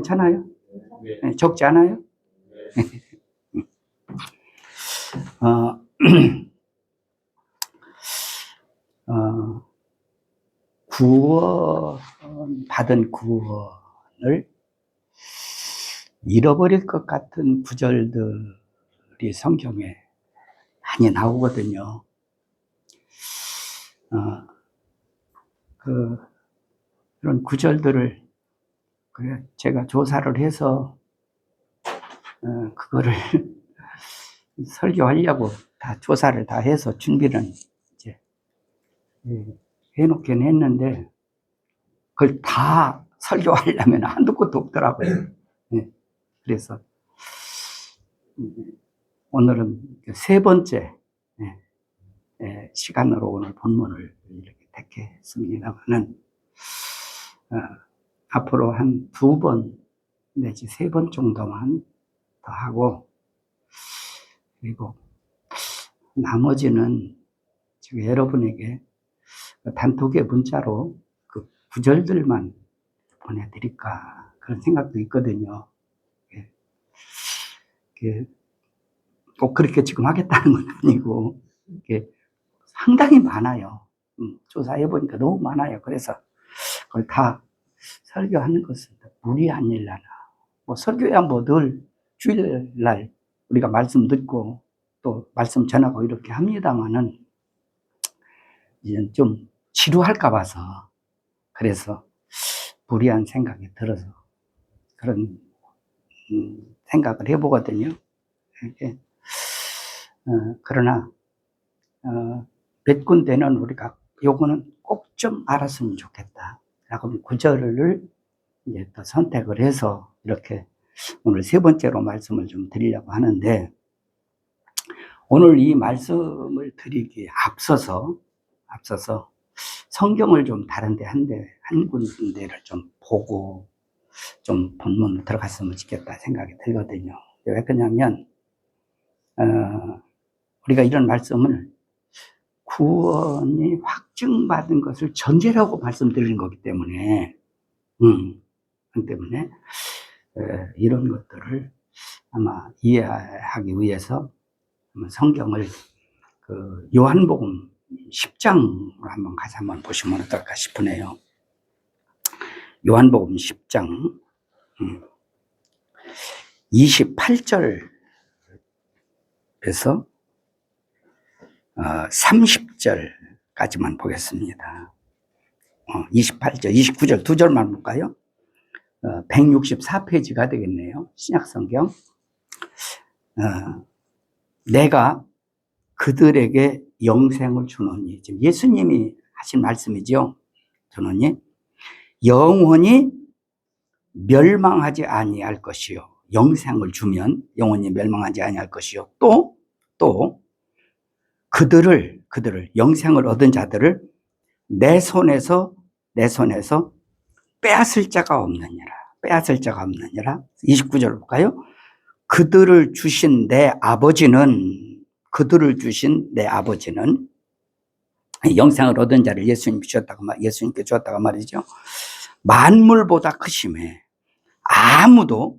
괜찮아요? 네, 적지 않아요? 어, 받은 구원을 잃어버릴 것 같은 구절들이 성경에 많이 나오거든요. 그런 구절들을 제가 조사를 해서 그거를 설교하려고 다 조사를 다 해서 준비는 이제 해놓긴 했는데 그걸 다 설교하려면 한두 곳도 없더라고요. 그래서 오늘은 세 번째 시간으로 오늘 본문을 이렇게 택했습니다만은 앞으로 한 2번 내지 3번 정도만 더 하고 그리고 나머지는 지금 여러분에게 단톡의 문자로 그 구절들만 보내드릴까 그런 생각도 있거든요. 꼭 그렇게 지금 하겠다는 건 아니고 상당히 많아요. 조사해보니까 너무 많아요. 그래서 그걸 다 설교하는 것은 무리한 일이라나 뭐 설교야 뭐 늘 주일날 우리가 말씀 듣고 또 말씀 전하고 이렇게 합니다만은 이제 좀 지루할까 봐서 그래서 무리한 생각이 들어서 그런 생각을 해보거든요. 그러나 몇 군데는 우리가 요거는 꼭 좀 알았으면 좋겠다 라고 구절을 이제 또 선택을 해서 이렇게 오늘 세 번째로 말씀을 좀 드리려고 하는데 오늘 이 말씀을 드리기에 앞서서 성경을 좀 다른데 한 군데를 좀 보고 좀 본문으로 들어갔으면 좋겠다 생각이 들거든요. 왜 그러냐면 우리가 이런 말씀을 구원이 확증받은 것을 전제라고 말씀드리는 거기 때문에 그렇기 때문에 이런 것들을 아마 이해하기 위해서 성경을 그 요한복음 10장으로 한번 가서 한번 보시면 어떨까 싶으네요. 요한복음 10장 28절에서 30절까지만 보겠습니다. 28절, 29절 두 절만 볼까요? 164페이지가 되겠네요. 신약성경. 내가 그들에게 영생을 주노니, 지금 예수님이 하신 말씀이죠. 주노니 영원히 멸망하지 아니할 것이요. 영생을 주면 영원히 멸망하지 아니할 것이요. 또 그들을 영생을 얻은 자들을 내 손에서 빼앗을 자가 없느니라. 29절 볼까요? 그들을 주신 내 아버지는 영생을 얻은 자를 예수님께 주었다가 말이죠. 만물보다 크심에 아무도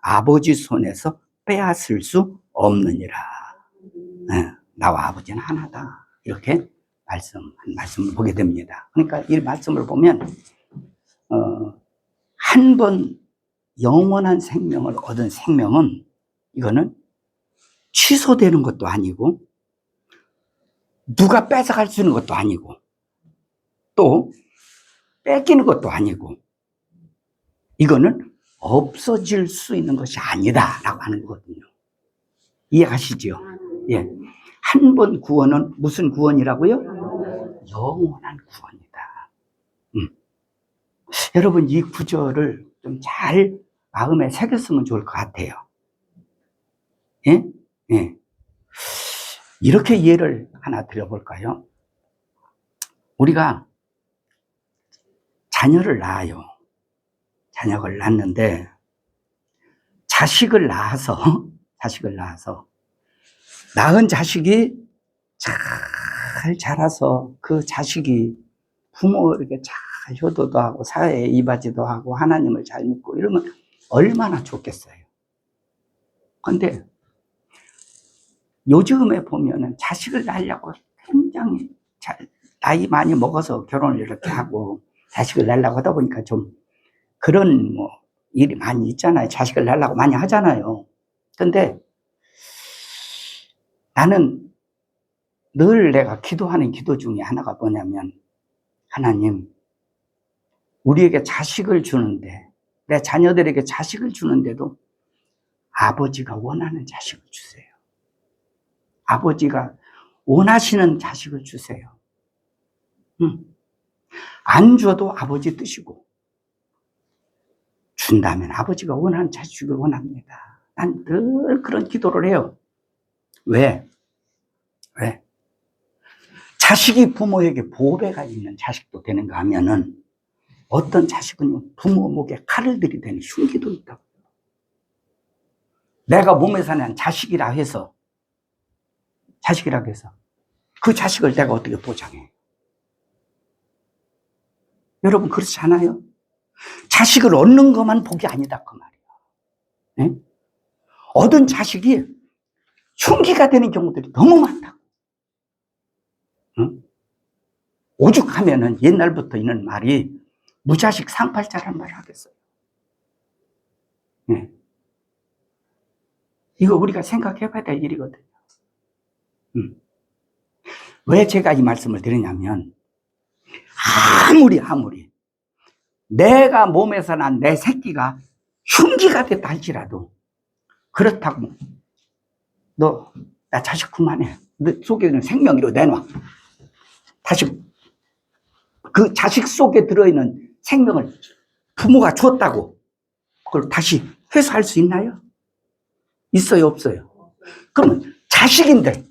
아버지 손에서 빼앗을 수 없느니라. 나와 아버지는 하나다. 이렇게 말씀을 보게 됩니다. 그러니까 이 말씀을 보면 한 번 영원한 생명을 얻은 생명은 이거는 취소되는 것도 아니고 누가 뺏어갈 수 있는 것도 아니고 또 뺏기는 것도 아니고 이거는 없어질 수 있는 것이 아니다 라고 하는 거거든요. 이해가시죠? 예. 한 번 구원은 무슨 구원이라고요? 영원한 구원이다. 여러분 이 구절을 좀 잘 마음에 새겼으면 좋을 것 같아요. 예? 이렇게 예를 하나 드려볼까요? 우리가 자녀를 낳아요. 자녀를 낳는데 자식을 낳아서 낳은 자식이 잘 자라서 그 자식이 부모에게 잘 효도도 하고 사회에 이바지도 하고 하나님을 잘 믿고 이러면 얼마나 좋겠어요. 근데 요즘에 보면은 자식을 낳으려고 굉장히 나이 많이 먹어서 결혼을 이렇게 하고 자식을 낳으려고 하다 보니까 좀 그런 일이 많이 있잖아요. 자식을 낳으려고 많이 하잖아요. 근데 나는 늘 내가 기도하는 기도 중에 하나가 뭐냐면, 하나님, 우리에게 자식을 주는데, 내 자녀들에게 자식을 주는데도 아버지가 원하는 자식을 주세요. 아버지가 원하시는 자식을 주세요. 안 줘도 아버지 뜻이고, 준다면 아버지가 원하는 자식을 원합니다. 난 늘 그런 기도를 해요. 왜? 자식이 부모에게 보배가 있는 자식도 되는가 하면은, 어떤 자식은 부모 목에 칼을 들이대는 흉기도 있다고. 내가 몸에서 난 자식이라 해서 그 자식을 내가 어떻게 보장해? 여러분 그렇지 않아요? 자식을 얻는 것만 복이 아니다 그 말이야. 네? 얻은 자식이 흉기가 되는 경우들이 너무 많다고. 응? 오죽하면은 옛날부터 있는 말이 무자식 상팔자란 말을 하겠어요. 네. 이거 우리가 생각해 봐야 될 일이거든요. 왜 제가 이 말씀을 드리냐면, 아무리 내가 몸에서 난 내 새끼가 흉기가 됐다 할지라도, 그렇다고 너 나 자식 그만해, 너 속에 있는 생명이로 내놔, 다시 그 자식 속에 들어있는 생명을 부모가 줬다고 그걸 다시 회수할 수 있나요? 있어요, 없어요? 그러면 자식인들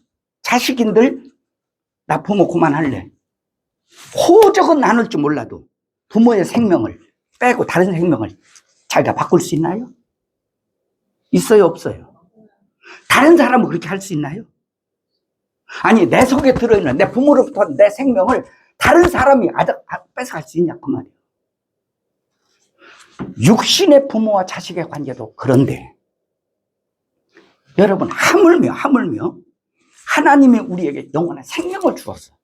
나 부모 그만할래, 호적은 나눌 줄 몰라도 부모의 생명을 빼고 다른 생명을 자기가 바꿀 수 있나요? 있어요, 없어요? 다른 사람은 그렇게 할 수 있나요? 아니, 내 속에 들어있는 내 부모로부터 내 생명을 다른 사람이 뺏어갈 수 있냐 그 말이에요. 육신의 부모와 자식의 관계도 그런데, 여러분 하물며 하나님이 우리에게 영원한 생명을 주었어.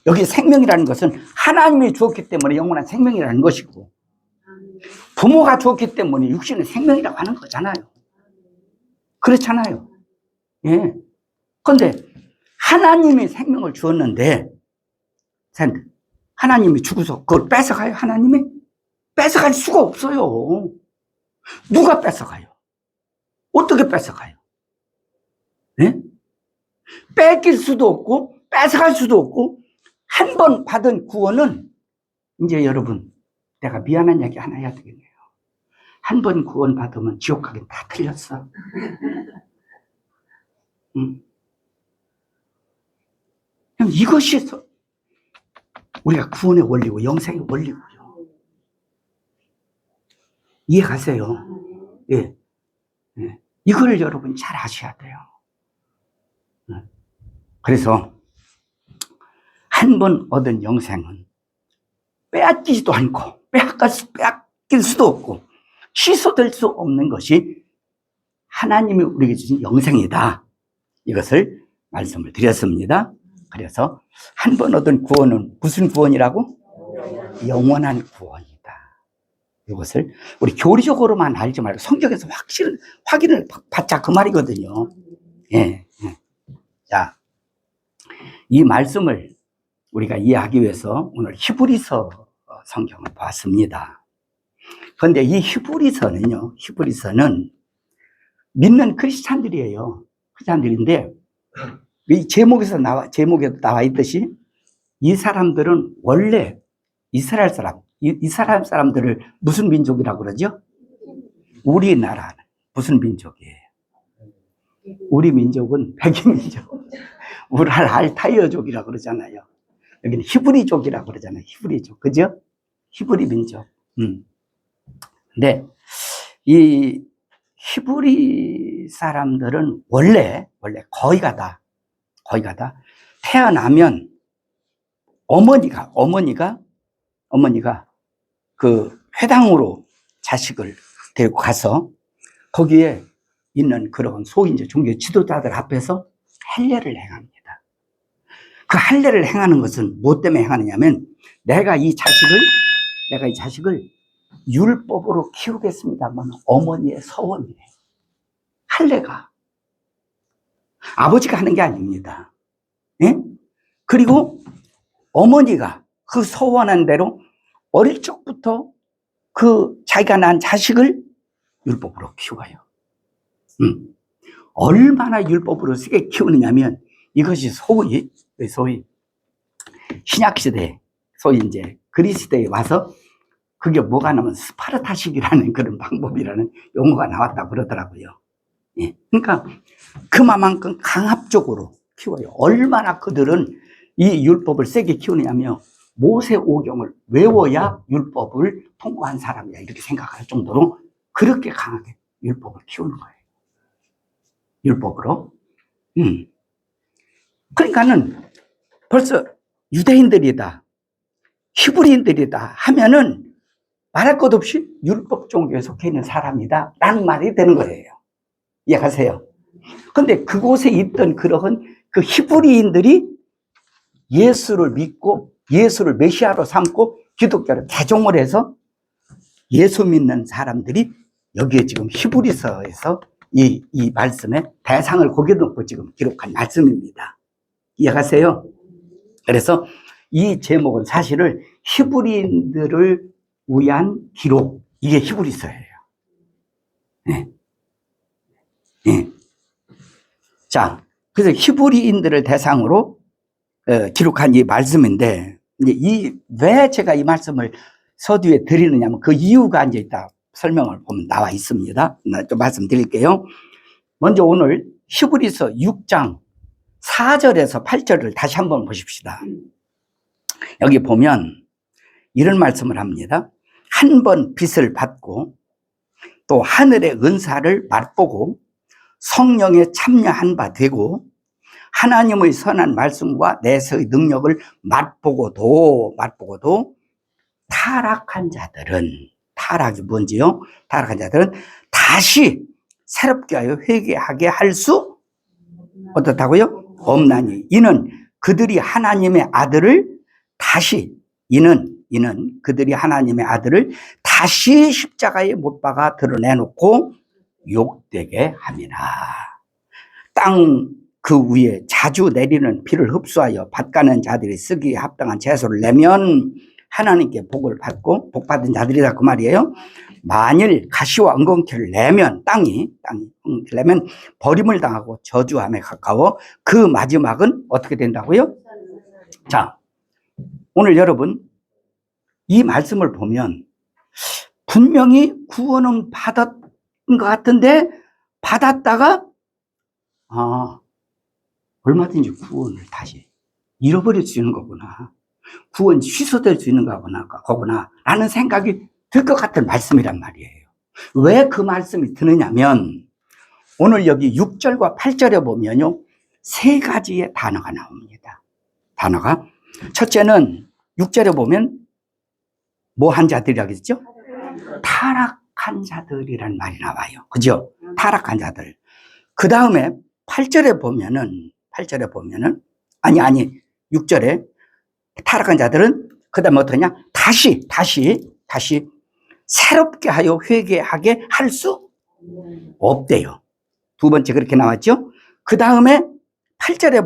여기 생명이라는 것은 하나님이 주었기 때문에 영원한 생명이라는 것이고, 부모가 주었기 때문에 육신의 생명이라고 하는 거잖아요. 그렇잖아요. 예. 그런데 하나님이 생명을 주었는데, 하나님이 주고서 그걸 뺏어가요? 하나님이? 뺏어갈 수가 없어요. 누가 뺏어가요? 어떻게 뺏어가요? 예? 뺏길 수도 없고 뺏어갈 수도 없고, 한 번 받은 구원은, 이제 여러분 내가 미안한 얘기 하나 해야 되겠네요. 한 번 구원 받으면 지옥 가긴 다 틀렸어. 이것이 우리가 구원의 원리고 영생의 원리고요. 이해가세요? 예. 예. 이걸 여러분 잘 아셔야 돼요. 그래서 한 번 얻은 영생은 빼앗기지도 않고 빼앗길 수도 없고 취소될 수 없는 것이 하나님이 우리에게 주신 영생이다. 이것을 말씀을 드렸습니다. 그래서 한 번 얻은 구원은 무슨 구원이라고? 영원한 구원이다. 이것을 우리 교리적으로만 알지 말고 성경에서 확인을 받자 그 말이거든요. 예. 자, 이 말씀을 우리가 이해하기 위해서 오늘 히브리서 성경을 봤습니다. 그런데 이 히브리서는 믿는 크리스찬들이에요. 크리스찬들인데, 이 제목에도 나와 있듯이 이 사람들은 원래 이스라엘 사람들을 무슨 민족이라고 그러죠? 우리나라는 무슨 민족이에요? 우리 민족은 백인민족. 우리를 알타이어족이라고 그러잖아요. 여기는 히브리족이라고 그러잖아요. 히브리족. 그죠? 히브리 민족. 근데 이 히브리 사람들은 원래 거의가 다 태어나면 어머니가 어머니가 그 회당으로 자식을 데리고 가서 거기에 있는 그런 소위 이제 종교 지도자들 앞에서 할례를 행합니다. 그 할례를 행하는 것은 뭐 때문에 행하느냐면 내가 이 자식을 율법으로 키우겠습니다만 어머니의 서원이에요. 할례가 아버지가 하는 게 아닙니다. 예? 그리고 어머니가 그 서원한 대로 어릴 적부터 그 자기가 낳은 자식을 율법으로 키워요. 얼마나 율법으로 세게 키우느냐면 이것이 소위 신약시대, 소위 이제 그리스도에 와서 그게 뭐가 나면 스파르타식이라는 그런 방법이라는 용어가 나왔다고 그러더라고요. 예. 그러니까 그만큼 강압적으로 키워요. 얼마나 그들은 이 율법을 세게 키우느냐면 모세오경을 외워야 율법을 통과한 사람이야 이렇게 생각할 정도로 그렇게 강하게 율법을 키우는 거예요. 율법으로. 그러니까는 벌써 유대인들이다, 히브리인들이다 하면은 말할 것 없이 율법 종교에 속해 있는 사람이다 라는 말이 되는 거예요. 이해가세요? 그런데 그곳에 있던 그러한 그 히브리인들이 예수를 믿고 예수를 메시아로 삼고 기독교를 개종을 해서 예수 믿는 사람들이 여기에 지금 히브리서에서 이 말씀에 대상을 거기에 놓고 지금 기록한 말씀입니다. 이해가세요? 그래서 이 제목은 사실은 히브리인들을 위한 기록, 이게 히브리서예요. 네. 네. 자, 그래서 히브리인들을 대상으로 기록한 이 말씀인데, 이제 왜 제가 이 말씀을 서두에 드리느냐면 그 이유가 이제 이따 설명을 보면 나와 있습니다. 좀 말씀드릴게요. 먼저 오늘 히브리서 6장 4절에서 8절을 다시 한번 보십시다. 여기 보면 이런 말씀을 합니다. 한 번 빚을 받고 또 하늘의 은사를 맛보고 성령에 참여한 바 되고 하나님의 선한 말씀과 내세의 능력을 맛보고도 타락한 자들은, 타락이 뭔지요? 타락한 자들은 다시 새롭게 하여 회개하게 할 수 어떻다고요? 없나니 이는 그들이 하나님의 아들을 다시 그들이 하나님의 아들을 다시 십자가에 못 박아 드러내놓고 욕되게 함이라. 땅 그 위에 자주 내리는 비를 흡수하여 밭가는 자들이 쓰기에 합당한 채소를 내면 하나님께 복을 받고 복받은 자들이다 그 말이에요. 만일 가시와 엉겅퀴를 내면 땅이 내면 버림을 당하고 저주함에 가까워 그 마지막은 어떻게 된다고요? 자, 오늘 여러분 이 말씀을 보면 분명히 구원은 받았던 것 같은데 받았다가 얼마든지 구원을 다시 잃어버릴 수 있는 거구나, 구원이 취소될 수 있는 거구나 라는 생각이 들 것 같은 말씀이란 말이에요. 왜 그 말씀이 드느냐면 오늘 여기 6절과 8절에 보면요 3가지의 단어가 나옵니다. 단어가 첫째는 6절에 보면 뭐 한 자들이라고 했죠? 타락한 자들이란 말이 나와요. 그죠? 타락한 자들. 그 다음에 8절에 보면은 6절에 타락한 자들은 그 다음에 어떠냐? 다시 새롭게 하여 회개하게 할 수 없대요. 두 번째 그렇게 나왔죠? 그 다음에 8절에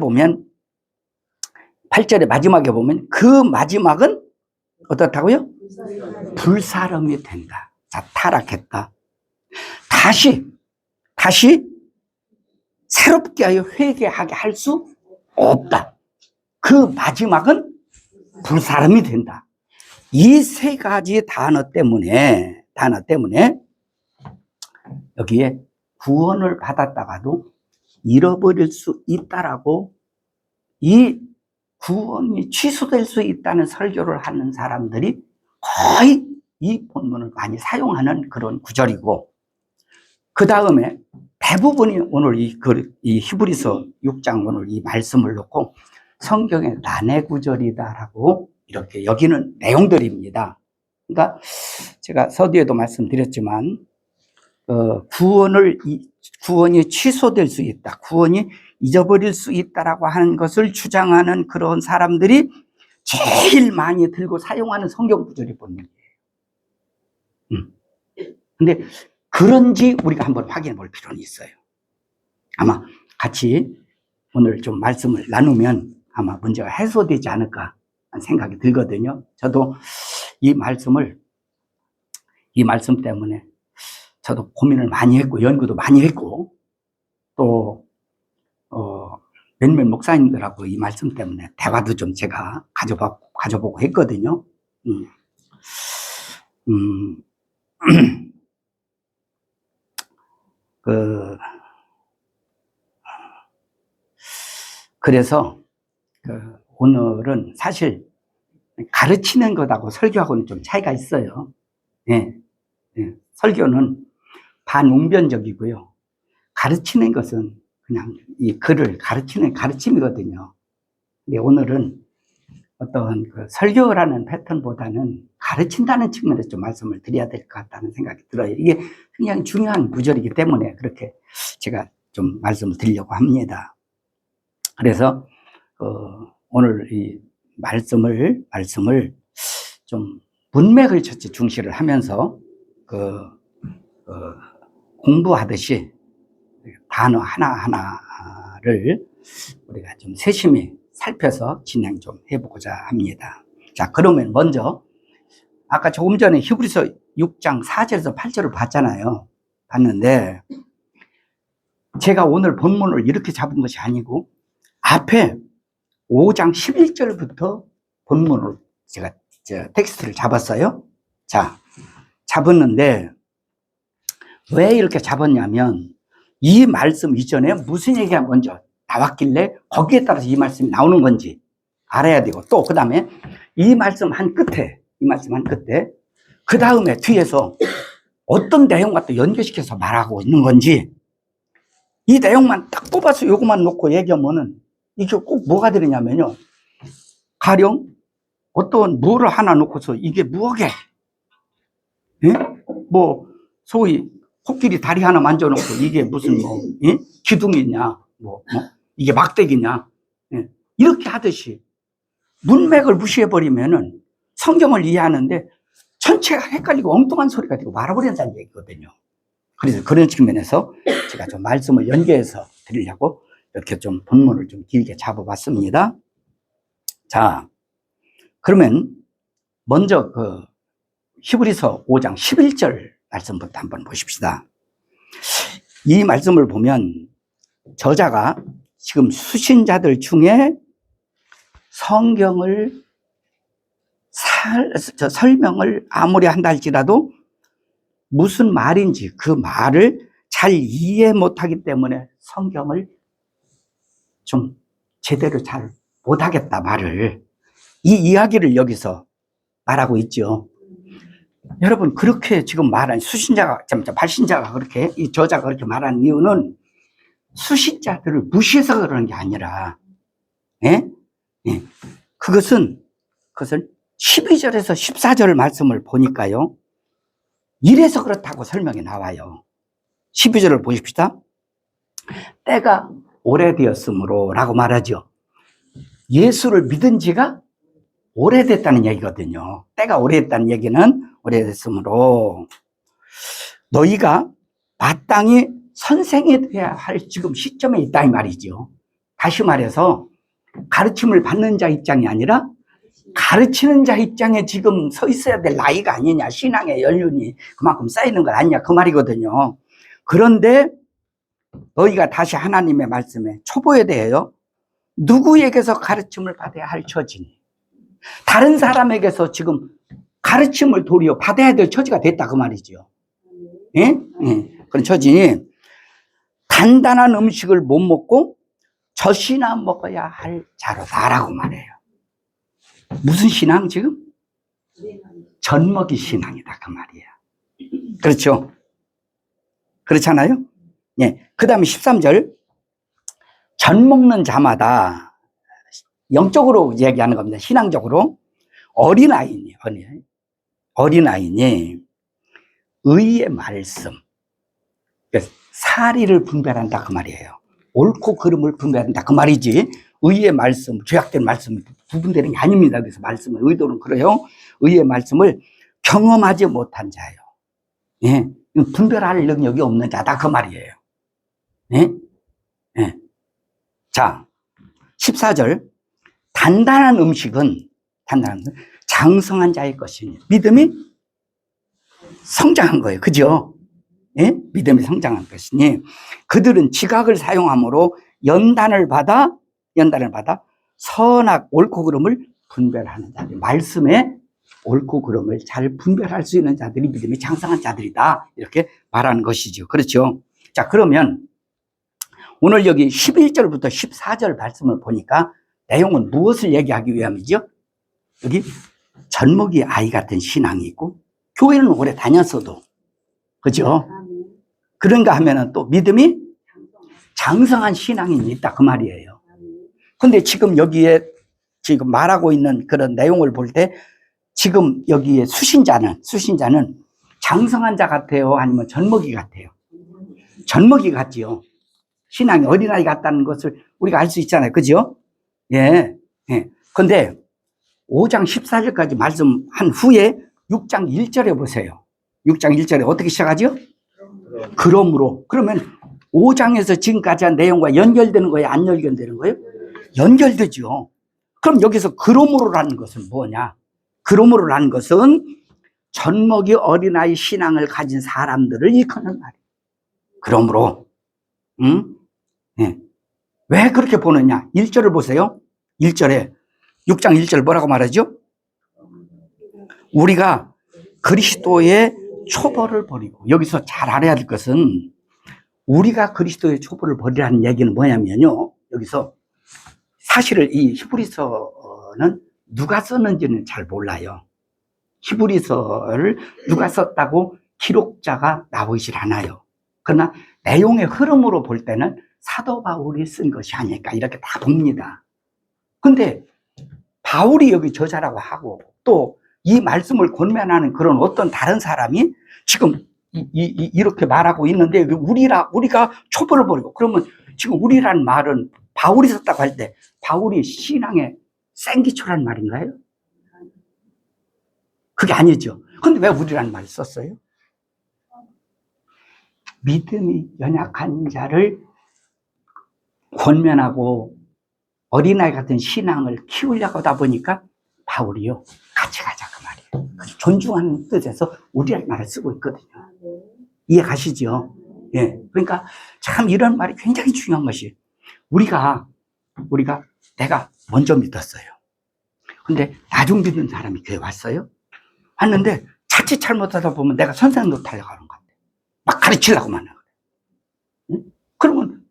마지막에 보면 그 마지막은 어떻다고요? 불사름이 된다. 자, 타락했다. 다시 새롭게 하여 회개하게 할 수 없다. 그 마지막은 불사름이 된다. 이 3가지 단어 때문에 여기에 구원을 받았다가도 잃어버릴 수 있다라고, 이 구원이 취소될 수 있다는 설교를 하는 사람들이 거의 이 본문을 많이 사용하는 그런 구절이고, 그 다음에 대부분이 오늘 이 히브리서 6장 오늘 이 말씀을 놓고 성경의 난해 구절이다라고 이렇게 여기는 내용들입니다. 그러니까 제가 서두에도 말씀드렸지만 구원이 취소될 수 있다, 구원이 잊어버릴 수 있다라고 하는 것을 주장하는 그런 사람들이 제일 많이 들고 사용하는 성경 구절이 본문이에요. 근데 그런지 우리가 한번 확인해 볼 필요는 있어요. 아마 같이 오늘 좀 말씀을 나누면 아마 문제가 해소되지 않을까 하는 생각이 들거든요. 저도 이 말씀 때문에 저도 고민을 많이 했고 연구도 많이 했고 또 몇몇 목사님들하고 이 말씀 때문에 대화도 좀 제가 가져보고 했거든요. 그래서 오늘은 사실 가르치는 것하고 설교하고는 좀 차이가 있어요. 네. 설교는 반웅변적이고요. 가르치는 것은 그냥 이 글을 가르치는 가르침이거든요. 근데 오늘은 어떤 설교라는 패턴보다는 가르친다는 측면에서 좀 말씀을 드려야 될 것 같다는 생각이 들어요. 이게 굉장히 중요한 구절이기 때문에 그렇게 제가 좀 말씀을 드리려고 합니다. 그래서 오늘 이 말씀을 좀 문맥을 첫째 중시를 하면서 공부하듯이 단어 하나하나를 우리가 좀 세심히 살펴서 진행 좀 해보고자 합니다. 자, 그러면 먼저 아까 조금 전에 히브리서 6장 4절에서 8절을 봤는데 제가 오늘 본문을 이렇게 잡은 것이 아니고 앞에 5장 11절부터 본문을 제가 텍스트를 잡았어요. 자, 잡았는데 왜 이렇게 잡았냐면 이 말씀 이전에 무슨 얘기가 먼저 나왔길래 거기에 따라서 이 말씀이 나오는 건지 알아야 되고 또 그 다음에 이 말씀 한 끝에 그 다음에 뒤에서 어떤 내용과 또 연결시켜서 말하고 있는 건지 이 내용만 딱 뽑아서 요것만 놓고 얘기하면은 이게 꼭 뭐가 되느냐면요, 가령 어떤 뭐를 하나 놓고서 이게 뭐게, 예? 뭐 소위 코끼리 다리 하나 만져놓고 이게 무슨 예? 기둥이냐 이게 막대기냐, 예? 이렇게 하듯이 문맥을 무시해버리면은 성경을 이해하는데 전체가 헷갈리고 엉뚱한 소리가 되고 말아버린다는 얘기거든요. 그래서 그런 측면에서 제가 좀 말씀을 연계해서 드리려고 이렇게 좀 본문을 좀 길게 잡아봤습니다. 자, 그러면 먼저 히브리서 5장 11절 말씀부터 한번 보십시다. 이 말씀을 보면 저자가 지금 수신자들 중에 성경을 설명을 아무리 한다 할지라도 무슨 말인지 그 말을 잘 이해 못하기 때문에 성경을 좀 제대로 잘 못하겠다 말을, 이 이야기를 여기서 말하고 있죠. 여러분, 그렇게 지금 말한 발신자가 그렇게, 이 저자가 그렇게 말한 이유는 수신자들을 무시해서 그러는 게 아니라, 예? 예. 그것은 12절에서 14절 말씀을 보니까요, 이래서 그렇다고 설명이 나와요. 12절을 보십시다. 때가 오래되었으므로 라고 말하죠. 예수를 믿은 지가 오래됐다는 얘기거든요. 때가 오래됐다는 얘기는 오래됐으므로 너희가 마땅히 선생이 되어야 할 지금 시점에 있다 이 말이죠. 다시 말해서 가르침을 받는 자 입장이 아니라 가르치는 자 입장에 지금 서 있어야 될 나이가 아니냐, 신앙의 연륜이 그만큼 쌓이는 것 아니냐 그 말이거든요. 그런데 너희가 다시 하나님의 말씀에 초보에 대하여 누구에게서 가르침을 받아야 할 처지니, 다른 사람에게서 지금 가르침을 도리어 받아야 될 처지가 됐다 그 말이죠. 예? 예. 그런 처지니 단단한 음식을 못 먹고 젖이나 먹어야 할 자로다라고 말해요. 무슨 신앙 지금? 젖먹이 신앙이다 그 말이야. 그렇죠? 그렇잖아요? 예. 그 다음에 13절, 젖 먹는 자마다 영적으로 얘기하는 겁니다. 신앙적으로 어린아이니, 어린아이니, 의의 말씀, 사리를 분별한다 그 말이에요. 옳고 그름을 분별한다 그 말이지, 의의 말씀, 죄악된 말씀이 구분되는 게 아닙니다. 그래서 말씀의 의도는 그래요. 의의 말씀을 경험하지 못한 자예요. 예, 분별할 능력이 없는 자다 그 말이에요. 예? 예. 자, 14절. 단단한 음식은 장성한 자의 것이니, 믿음이 성장한 거예요. 그죠? 예? 믿음이 성장한 것이니, 그들은 지각을 사용함으로 연단을 받아 선악 옳고 그름을 분별하는 자들, 말씀에 옳고 그름을 잘 분별할 수 있는 자들이 믿음이 장성한 자들이다, 이렇게 말하는 것이죠. 그렇죠? 자, 그러면 오늘 여기 11절부터 14절 말씀을 보니까 내용은 무엇을 얘기하기 위함이죠? 여기 젖먹이 아이 같은 신앙이 있고, 교회는 오래 다녔어도, 그죠? 그런가 하면은 또 믿음이 장성한 신앙이 있다 그 말이에요. 근데 지금 여기에 지금 말하고 있는 그런 내용을 볼 때, 지금 여기에 수신자는 장성한 자 같아요? 아니면 젖먹이 같아요? 젖먹이 같지요. 신앙이 어린아이 같다는 것을 우리가 알 수 있잖아요. 그죠? 예. 예. 근데 5장 14절까지 말씀한 후에 6장 1절에 보세요. 6장 1절에 어떻게 시작하죠? 그러므로. 그러면 5장에서 지금까지 한 내용과 연결되는 거예요? 안 연결되는 거예요? 연결되죠. 그럼 여기서 그러므로라는 것은 뭐냐? 그러므로라는 것은 젖먹이 어린아이 신앙을 가진 사람들을 일컫는 말이에요. 그러므로. 네. 왜 그렇게 보느냐? 1절을 보세요. 1절에 6장 1절 뭐라고 말하죠? 우리가 그리스도의 초보를 버리고, 여기서 잘 알아야 될 것은 우리가 그리스도의 초보를 버리라는 얘기는 뭐냐면요, 여기서 사실은 이 히브리서는 누가 썼는지는 잘 몰라요. 히브리서를 누가 썼다고 기록자가 나오질 않아요. 그러나 내용의 흐름으로 볼 때는 사도 바울이 쓴 것이 아닐까 이렇게 다 봅니다. 근데 바울이 여기 저자라고 하고 또 이 말씀을 권면하는 그런 어떤 다른 사람이 지금 이렇게 말하고 있는데, 우리가 초보를 버리고, 그러면 지금 우리란 말은 바울이 썼다고 할 때 바울이 신앙의 생기초란 말인가요? 그게 아니죠. 근데 왜 우리란 말을 썼어요? 믿음이 연약한 자를 권면하고 어린아이 같은 신앙을 키우려고 하다 보니까 바울이요, 같이 가자 그 말이에요. 존중하는 뜻에서 우리란 말을 쓰고 있거든요. 이해 가시죠? 예. 그러니까 참 이런 말이 굉장히 중요한 것이, 내가 먼저 믿었어요. 근데 나중 믿는 사람이 교회 왔어요. 왔는데 자칫 잘못하다 보면 내가 선생 노릇하려고 하는 것 같아요. 막 가르치려고만 하는 거예요. 그러면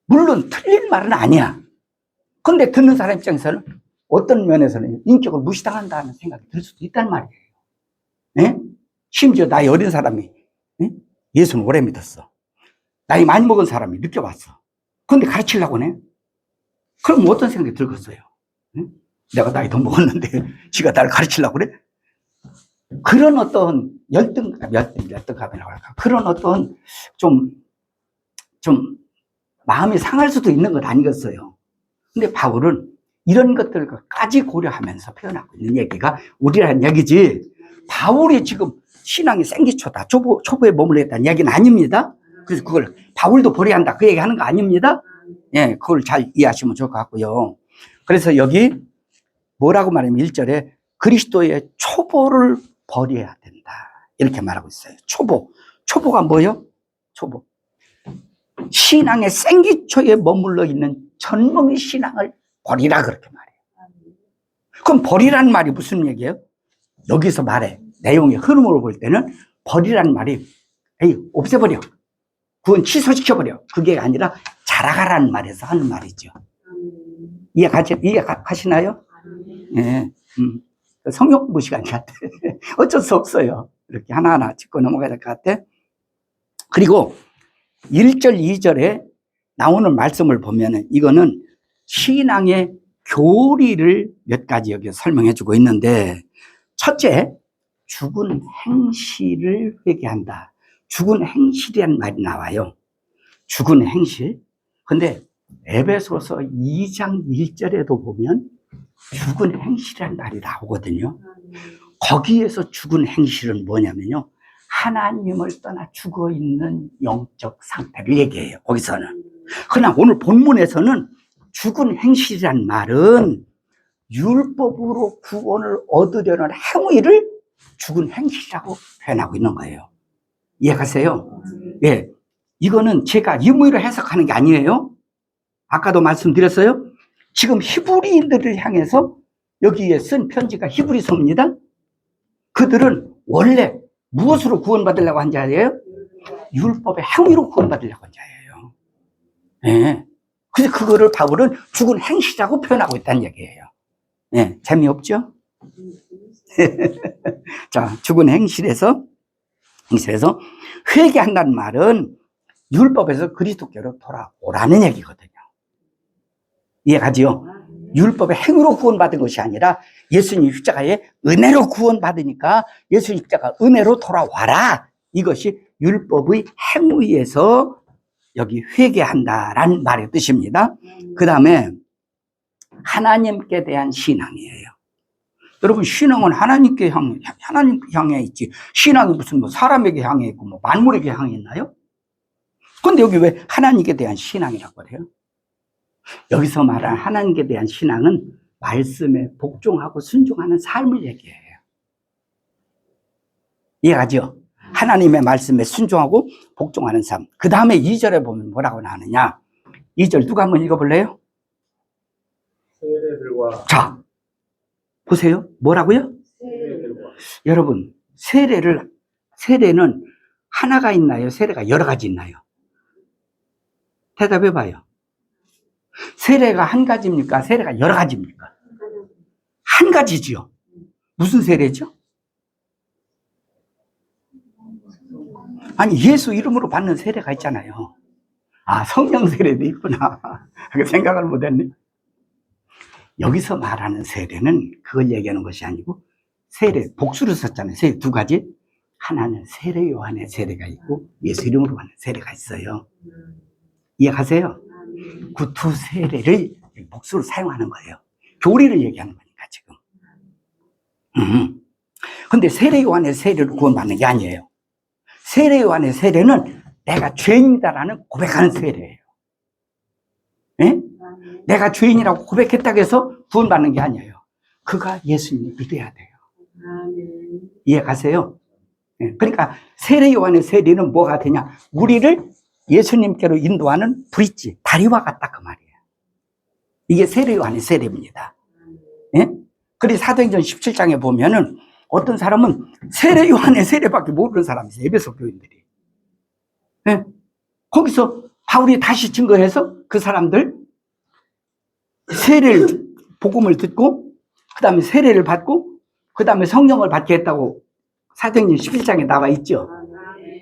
물론 틀린 말은 아니야. 근데 듣는 사람 입장에서는 어떤 면에서는 인격을 무시당한다는 생각이 들 수도 있단 말이에요. 네? 심지어 나이 어린 사람이, 네? 예수는 오래 믿었어. 나이 많이 먹은 사람이 늦게 왔어. 그런데 가르치려고 하네. 그럼 어떤 생각이 들겠어요? 네? 내가 나이 더 먹었는데 지가 나를 가르치려고 그래? 그런 어떤 열등감이라고 할까? 그런 어떤 좀 마음이 상할 수도 있는 것 아니겠어요? 근데 바울은 이런 것들까지 고려하면서 표현하고 있는 얘기가 우리라는 얘기지, 바울이 지금 신앙이 생기초다, 초보에 머물러 있다는 얘기는 아닙니다. 그래서 그걸 바울도 버려야 한다 그 얘기 하는 거 아닙니다. 예, 그걸 잘 이해하시면 좋을 것 같고요. 그래서 여기 뭐라고 말하면 1절에 그리스도의 초보를 버려야 된다 이렇게 말하고 있어요. 초보가 뭐예요? 초보, 신앙의 생기초에 머물러 있는 젖먹이 신앙을 버리라 그렇게 말해요. 그럼 버리라는 말이 무슨 얘기예요? 여기서 말해 내용의 흐름으로 볼 때는 버리라는 말이 없애버려, 그건 취소시켜버려, 그게 아니라 자라가라는 말에서 하는 말이죠. 이해가시나요? 예. 성경 공부 시간 같아. 어쩔 수 없어요. 이렇게 하나하나 짚고 넘어가야 될 것 같아. 그리고 1절, 2절에 나오는 말씀을 보면은 이거는 신앙의 교리를 몇 가지 여기 설명해 주고 있는데, 첫째, 죽은 행실을 회개한다. 죽은 행실이라는 말이 나와요. 죽은 행실. 근데 에베소서 2장 1절에도 보면 죽은 행실이라는 말이 나오거든요. 거기에서 죽은 행실은 뭐냐면요, 하나님을 떠나 죽어 있는 영적 상태를 얘기해요, 거기서는. 그러나 오늘 본문에서는 죽은 행실이란 말은 율법으로 구원을 얻으려는 행위를 죽은 행실이라고 표현하고 있는 거예요. 이해가세요? 예. 이거는 제가 임의로 해석하는 게 아니에요. 아까도 말씀드렸어요. 지금 히브리인들을 향해서 여기에 쓴 편지가 히브리서입니다. 그들은 원래 무엇으로 구원받으려고 한 자예요? 율법의 행위로 구원받으려고 한 자예요. 예. 그래서 그거를 바울은 죽은 행실이라고 표현하고 있다는 얘기예요. 예. 재미없죠? 자, 죽은 행실에서 회개한다는 말은 율법에서 그리스도께로 돌아오라는 얘기거든요. 이해가지요? 율법의 행위로 구원받은 것이 아니라 예수님 십자가의 은혜로 구원받으니까 예수님 십자가 은혜로 돌아와라. 이것이 율법의 행위에서 여기 회개한다라는 말의 뜻입니다. 그 다음에 하나님께 대한 신앙이에요. 여러분, 신앙은 하나님께 향해 있지, 신앙이 무슨 뭐 사람에게 향해 있고 뭐 만물에게 향해 있나요? 그런데 여기 왜 하나님께 대한 신앙이라고 그래요? 여기서 말한 하나님께 대한 신앙은 말씀에 복종하고 순종하는 삶을 얘기해요. 이해가죠? 하나님의 말씀에 순종하고 복종하는 삶. 그 다음에 2절에 보면 뭐라고 나오느냐? 2절 누가 한번 읽어볼래요? 세례들과. 자, 보세요. 뭐라고요? 세례들과. 여러분, 세례는 하나가 있나요? 세례가 여러 가지 있나요? 대답해 봐요. 세례가 한 가지입니까? 세례가 여러 가지입니까? 한 가지지요. 무슨 세례죠? 아니, 예수 이름으로 받는 세례가 있잖아요. 아, 성령 세례도 있구나. 그 생각을 못했네. 여기서 말하는 세례는 그걸 얘기하는 것이 아니고, 세례, 복수를 썼잖아요. 세례 두 가지. 하나는 세례 요한의 세례가 있고 예수 이름으로 받는 세례가 있어요. 이해가세요? 그 두 세례를 복수로 사용하는 거예요. 교리를 얘기하는 거니까 지금. 근데 세례 요한의 세례를 구원받는 게 아니에요. 세례 요한의 세례는 내가 죄인이다라는 고백하는 세례예요. 예? 내가 죄인이라고 고백했다고 해서 구원받는 게 아니에요. 그가 예수님을 믿어야 돼요. 이해가세요? 예. 그러니까 세례 요한의 세례는 뭐가 되냐? 우리를 예수님께로 인도하는 브릿지, 다리와 같다 그 말이에요. 이게 세례 요한의 세례입니다. 예? 그래서 사도행전 17장에 보면은 어떤 사람은 세례 요한의 세례밖에 모르는 사람이 있어요. 에베소 교인들이. 예? 거기서 바울이 다시 증거해서 그 사람들 세례를, 복음을 듣고 그 다음에 세례를 받고 그 다음에 성령을 받게 했다고 사도행전 11장에 나와 있죠.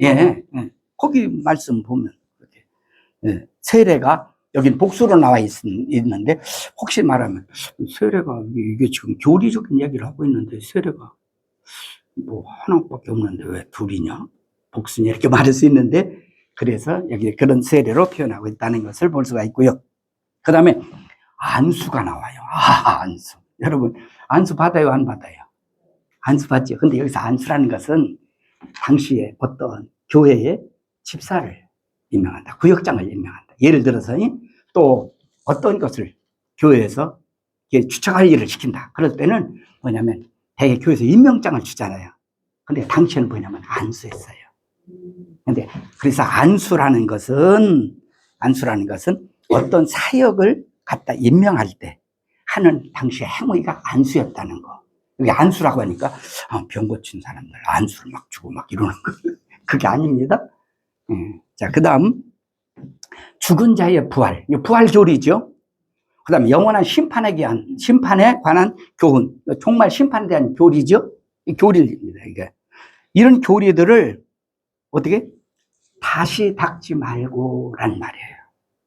예, 예. 거기 말씀 보면 예. 세례가 여긴 복수로 나와 있는데 혹시 말하면 세례가 이게 지금 교리적인 얘기를 하고 있는데 세례가 뭐 하나밖에 없는데 왜 둘이냐? 복수냐? 이렇게 말할 수 있는데 그래서 여기 그런 세례로 표현하고 있다는 것을 볼 수가 있고요. 그 다음에 안수가 나와요. 아, 안수. 여러분, 안수 받아요, 안 받아요? 안수 받죠. 근데 여기서 안수라는 것은 당시에 어떤 교회의 집사를 임명한다. 구역장을 임명한다. 예를 들어서 또 어떤 것을 교회에서 추천할 일을 시킨다. 그럴 때는 뭐냐면 대개 교회에서 임명장을 주잖아요. 근데 당시에는 뭐냐면 안수했어요. 근데 그래서 안수라는 것은 어떤 사역을 갖다 임명할 때 하는 당시의 행위가 안수였다는 거. 여기 안수라고 하니까 병 고친 사람들 안수를 막 주고 막 이러는 거. 그게 아닙니다. 자, 그 다음 죽은 자의 부활. 부활 교리죠. 그 다음에 영원한 심판에 관한 교훈. 정말 심판에 대한 교리죠. 이 교리입니다. 이게. 이런 교리들을 어떻게? 다시 닦지 말고 라는 말이에요.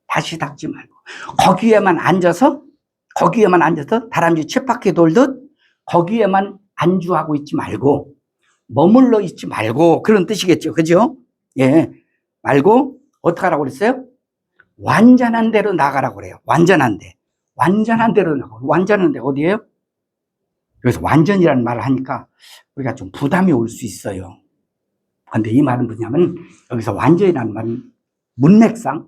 다시 닦지 말고. 거기에만 앉아서 거기에만 앉아서 다람쥐 쳇바퀴 돌듯 거기에만 안주하고 있지 말고 머물러 있지 말고 그런 뜻이겠죠. 그죠? 예. 말고 어떻게 하라고 그랬어요? 완전한 데로 나가라고 그래요. 완전한 데. 완전한 데로 나가. 완전한 데 어디예요? 여기서 완전이라는 말을 하니까 우리가 좀 부담이 올 수 있어요. 근데 이 말은 뭐냐면 여기서 완전이라는 말은 문맥상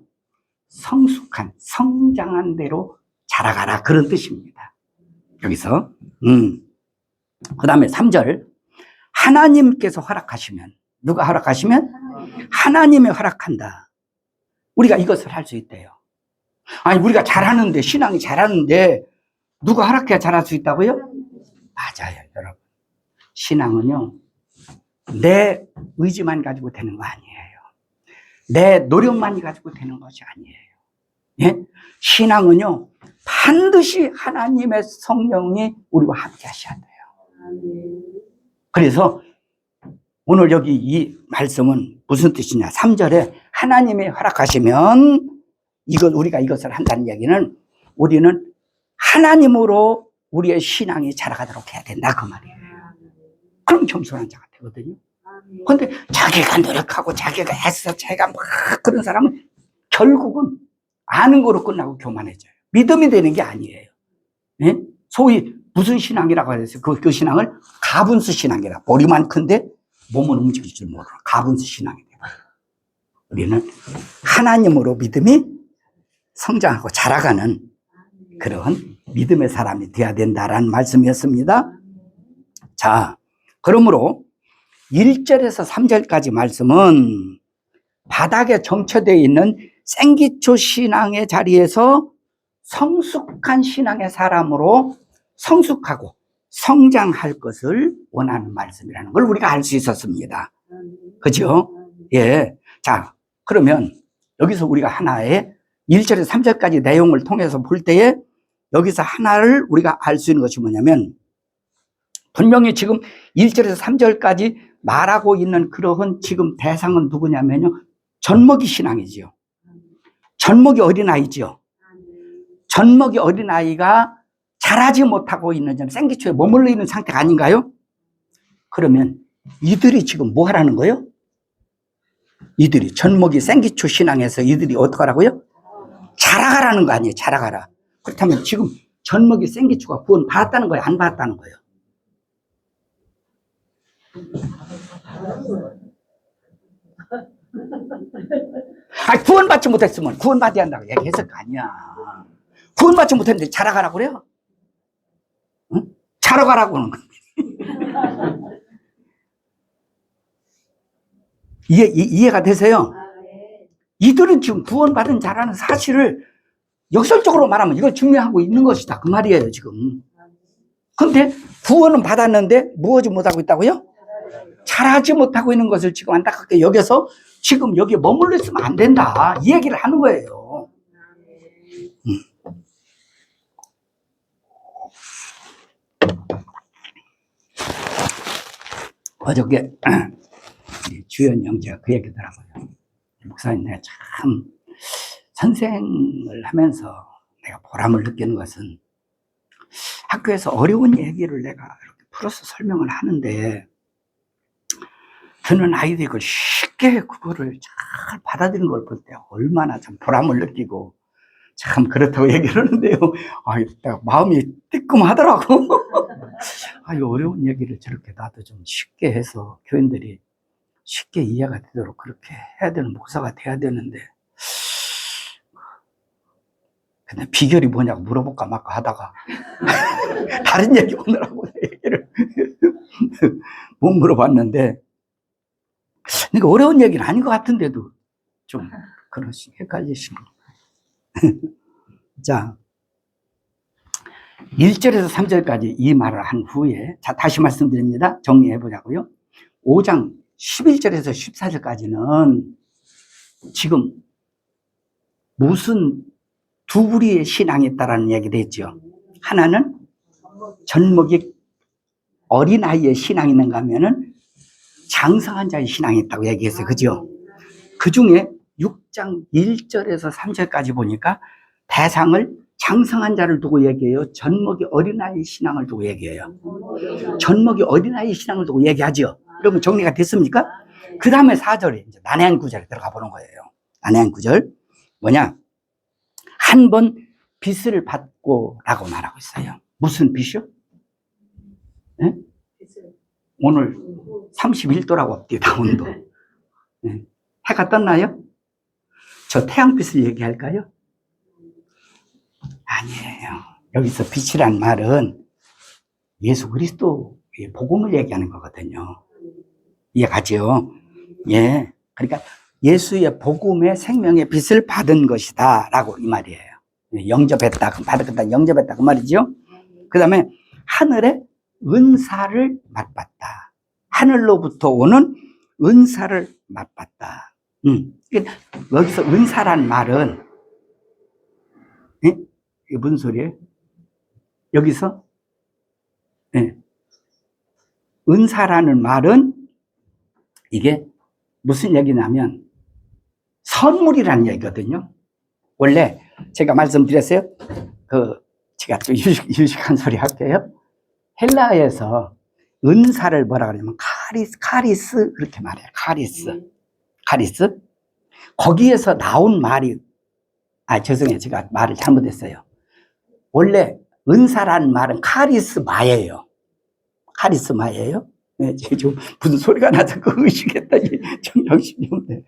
성숙한, 성장한 대로 자라가라 그런 뜻입니다. 여기서 그 다음에 3절 하나님께서 허락하시면 누가 허락하시면? 하나님이 허락한다. 우리가 이것을 할 수 있대요. 아니 우리가 잘하는데 신앙이 잘하는데 누가 허락해야 잘할 수 있다고요? 맞아요 여러분. 신앙은요 내 의지만 가지고 되는 거 아니에요. 내 노력만 가지고 되는 것이 아니에요. 예? 신앙은요 반드시 하나님의 성령이 우리와 함께 하셔야 돼요. 그래서 오늘 여기 이 말씀은 무슨 뜻이냐 3절에 하나님이 허락하시면 우리가 이것을 한다는 얘기는 우리는 하나님으로 우리의 신앙이 자라가도록 해야 된다 그 말이에요. 그럼 겸손한 자가 되거든요. 그런데 자기가 노력하고 자기가 애써 자기가 막 그런 사람은 결국은 아는 거로 끝나고 교만해져요. 믿음이 되는 게 아니에요. 네? 소위 무슨 신앙이라고 해서 그 신앙을 가분수 신앙이라 머리만 큰데 몸은 움직일 줄 모르는 가분수 신앙이 돼요. 우리는 하나님으로 믿음이 성장하고 자라가는 그런 믿음의 사람이 되어야 된다라는 말씀이었습니다. 자, 그러므로 1절에서 3절까지 말씀은 바닥에 정체되어 있는 생기초 신앙의 자리에서 성숙한 신앙의 사람으로 성숙하고 성장할 것을 원하는 말씀이라는 걸 우리가 알 수 있었습니다. 그죠? 예. 자, 그러면 여기서 우리가 하나의 1절에서 3절까지 내용을 통해서 볼 때에 여기서 하나를 우리가 알 수 있는 것이 뭐냐면 분명히 지금 1절에서 3절까지 말하고 있는 그러한 지금 대상은 누구냐면요. 젖먹이 신앙이지요. 젖먹이 어린아이지요. 젖먹이 어린아이가 자라지 못하고 있는 점, 생기초에 머물러 있는 상태가 아닌가요? 그러면 이들이 지금 뭐 하라는 거예요? 이들이 젖먹이 생기초 신앙에서 이들이 어떻게 하라고요? 자라가라는 거 아니에요. 자라가라. 그렇다면 지금 젖먹이 생기초가 구원 받았다는 거예요? 안 받았다는 거예요? 아니, 구원받지 못했으면 구원받아야 한다고 얘기했을 거 아니야. 구원받지 못했는데 자라가라고 그래요? 응? 자라가라고 하는 건데. 이해가 되세요? 이들은 지금 구원받은 자라는 사실을 역설적으로 말하면 이걸 증명하고 있는 것이다. 그 말이에요, 지금. 근데 구원은 받았는데 무엇이 못하고 있다고요? 잘하지 못하고 있는 것을 지금 안타깝게 여기서 지금 여기에 머물러 있으면 안 된다. 이 얘기를 하는 거예요. 어저께 주연 형제가 그 얘기더라고요. 목사님, 내가 참 선생을 하면서 내가 보람을 느끼는 것은 학교에서 어려운 얘기를 내가 이렇게 풀어서 설명을 하는데 듣는 아이들이 그걸 쉽게 그거를 잘 받아들이는 걸 볼 때 얼마나 참 보람을 느끼고 참 그렇다고 얘기를 하는데요. 내가 마음이 뜨끔하더라고. 이 어려운 얘기를 저렇게 나도 좀 쉽게 해서 교인들이 쉽게 이해가 되도록 그렇게 해야 되는 목사가 돼야 되는데 근데 비결이 뭐냐고 물어볼까 말까 하다가 다른 얘기 오느라고 얘기를 못 물어봤는데 그러니까 어려운 얘기는 아닌 것 같은데도 좀 그러시 헷갈리시는 자 1절에서 3절까지 이 말을 한 후에 자 다시 말씀드립니다. 정리해 보자고요. 5장 11절에서 14절까지는 지금 무슨 두 부류의 신앙이 있다라는 얘기를 했죠. 하나는 젖먹이 어린아이의 신앙이 있는가 하면은 장성한 자의 신앙이 있다고 얘기했어요. 그죠? 그 중에 6장 1절에서 3절까지 보니까 대상을 장성한 자를 두고 얘기해요? 젖먹이 어린아이 신앙을 두고 얘기해요? 젖먹이 어린아이 신앙을 두고 얘기하죠. 그러면 정리가 됐습니까? 그 다음에 4절에 이제 난해한 구절에 들어가 보는 거예요. 난해한 구절 뭐냐? 한 번 빚을 받고 라고 말하고 있어요. 무슨 빚이요? 네? 오늘 31도라고 합니다. 온도. 네. 해가 떴나요? 저 태양빛을 얘기할까요? 아니에요. 여기서 빛이란 말은 예수 그리스도의 복음을 얘기하는 거거든요. 이해가죠? 예. 그러니까 예수의 복음의 생명의 빛을 받은 것이다 라고 이 말이에요. 영접했다, 받았다, 영접했다 그 말이죠. 그 다음에 하늘의 은사를 맛봤다. 하늘로부터 오는 은사를 맛봤다. 여기서 은사란 말은 예? 이게 무슨 소리예요? 여기서 예. 은사라는 말은 이게 무슨 얘기냐면 선물이라는 얘기거든요. 원래 제가 말씀드렸어요. 제가 좀 유식한 소리 할게요. 헬라에서 은사를 뭐라 그러냐면 카리스 그렇게 말해요. 카리스. 거기에서 나온 말이 죄송해요. 제가 말을 잘못했어요. 원래 은사라는 말은 카리스마예요. 네, 지금 무슨 소리가 나서 그 의식했더니 좀 정신이 없네.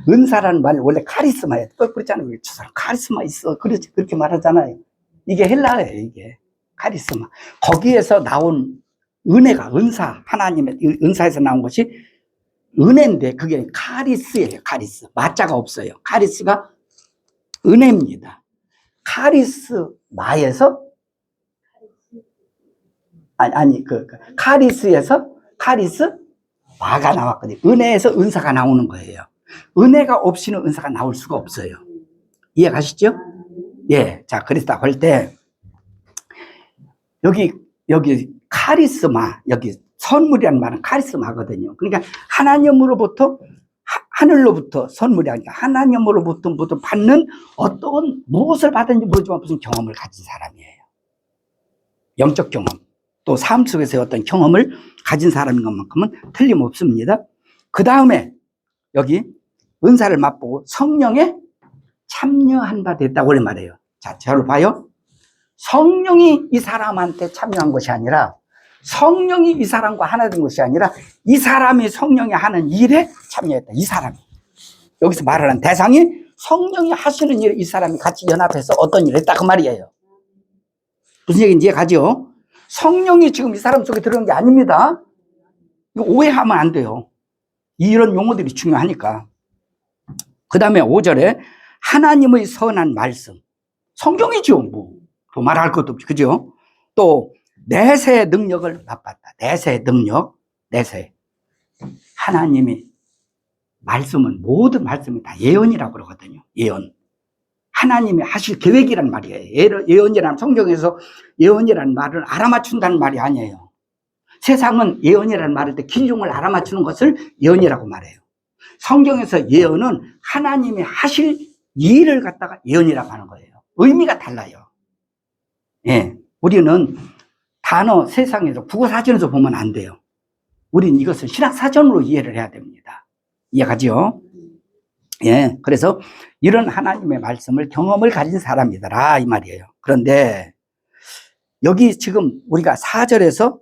은사라는 말이 원래 카리스마예요. 그렇잖아요. 저 사람 카리스마 있어. 그렇게 말하잖아요. 이게 헬라예요. 이게 카리스마. 거기에서 나온 은혜가 은사, 하나님의 은사에서 나온 것이 은혜인데 그게 카리스예요. 카리스. 마자가 없어요. 카리스가 은혜입니다. 카리스마에서 카리스에서 카리스마가 나왔거든요. 은혜에서 은사가 나오는 거예요. 은혜가 없이는 은사가 나올 수가 없어요. 이해 가시죠? 예. 자, 그랬다고 할 때 여기 카리스마, 여기 선물이라는 말은 카리스마거든요. 그러니까 하늘로부터 선물이 아니라 하나님으로부터 받는 어떤 무엇을 받은지 모르지만 무슨 경험을 가진 사람이에요. 영적 경험. 또 삶 속에서의 어떤 경험을 가진 사람인 것만큼은 틀림없습니다. 그 다음에 여기 은사를 맛보고 성령에 참여한 바 됐다고 말해요. 자, 저를 봐요. 성령이 이 사람한테 참여한 것이 아니라 성령이 이 사람과 하나 된 것이 아니라 이 사람이 성령이 하는 일에 참여했다. 이 사람이. 여기서 말하는 대상이 성령이 하시는 일에 이 사람이 같이 연합해서 어떤 일을 했다 그 말이에요. 무슨 얘기인지 이해가죠? 성령이 지금 이 사람 속에 들어간 게 아닙니다. 이거 오해하면 안 돼요. 이런 용어들이 중요하니까. 그 다음에 5절에 하나님의 선한 말씀. 성경이죠. 뭐. 더 말할 것도 없죠. 그죠? 또 내세의 능력을 맛봤다. 내세의 능력. 내세. 하나님이 말씀은 모든 말씀이 다 예언이라고 그러거든요. 예언. 하나님이 하실 계획이란 말이에요. 예언이라는 성경에서 예언이라는 말을 알아맞춘다는 말이 아니에요. 세상은 예언이라는 말할 때 기종을 알아맞추는 것을 예언이라고 말해요. 성경에서 예언은 하나님이 하실 일을 갖다가 예언이라고 하는 거예요. 의미가 달라요. 예, 우리는 단어 세상에서 국어사전에서 보면 안 돼요. 우리는 이것을 신학사전으로 이해를 해야 됩니다. 이해가죠? 예, 그래서 이런 하나님의 말씀을 경험을 가진 사람이더라 이 말이에요. 그런데 여기 지금 우리가 4절에서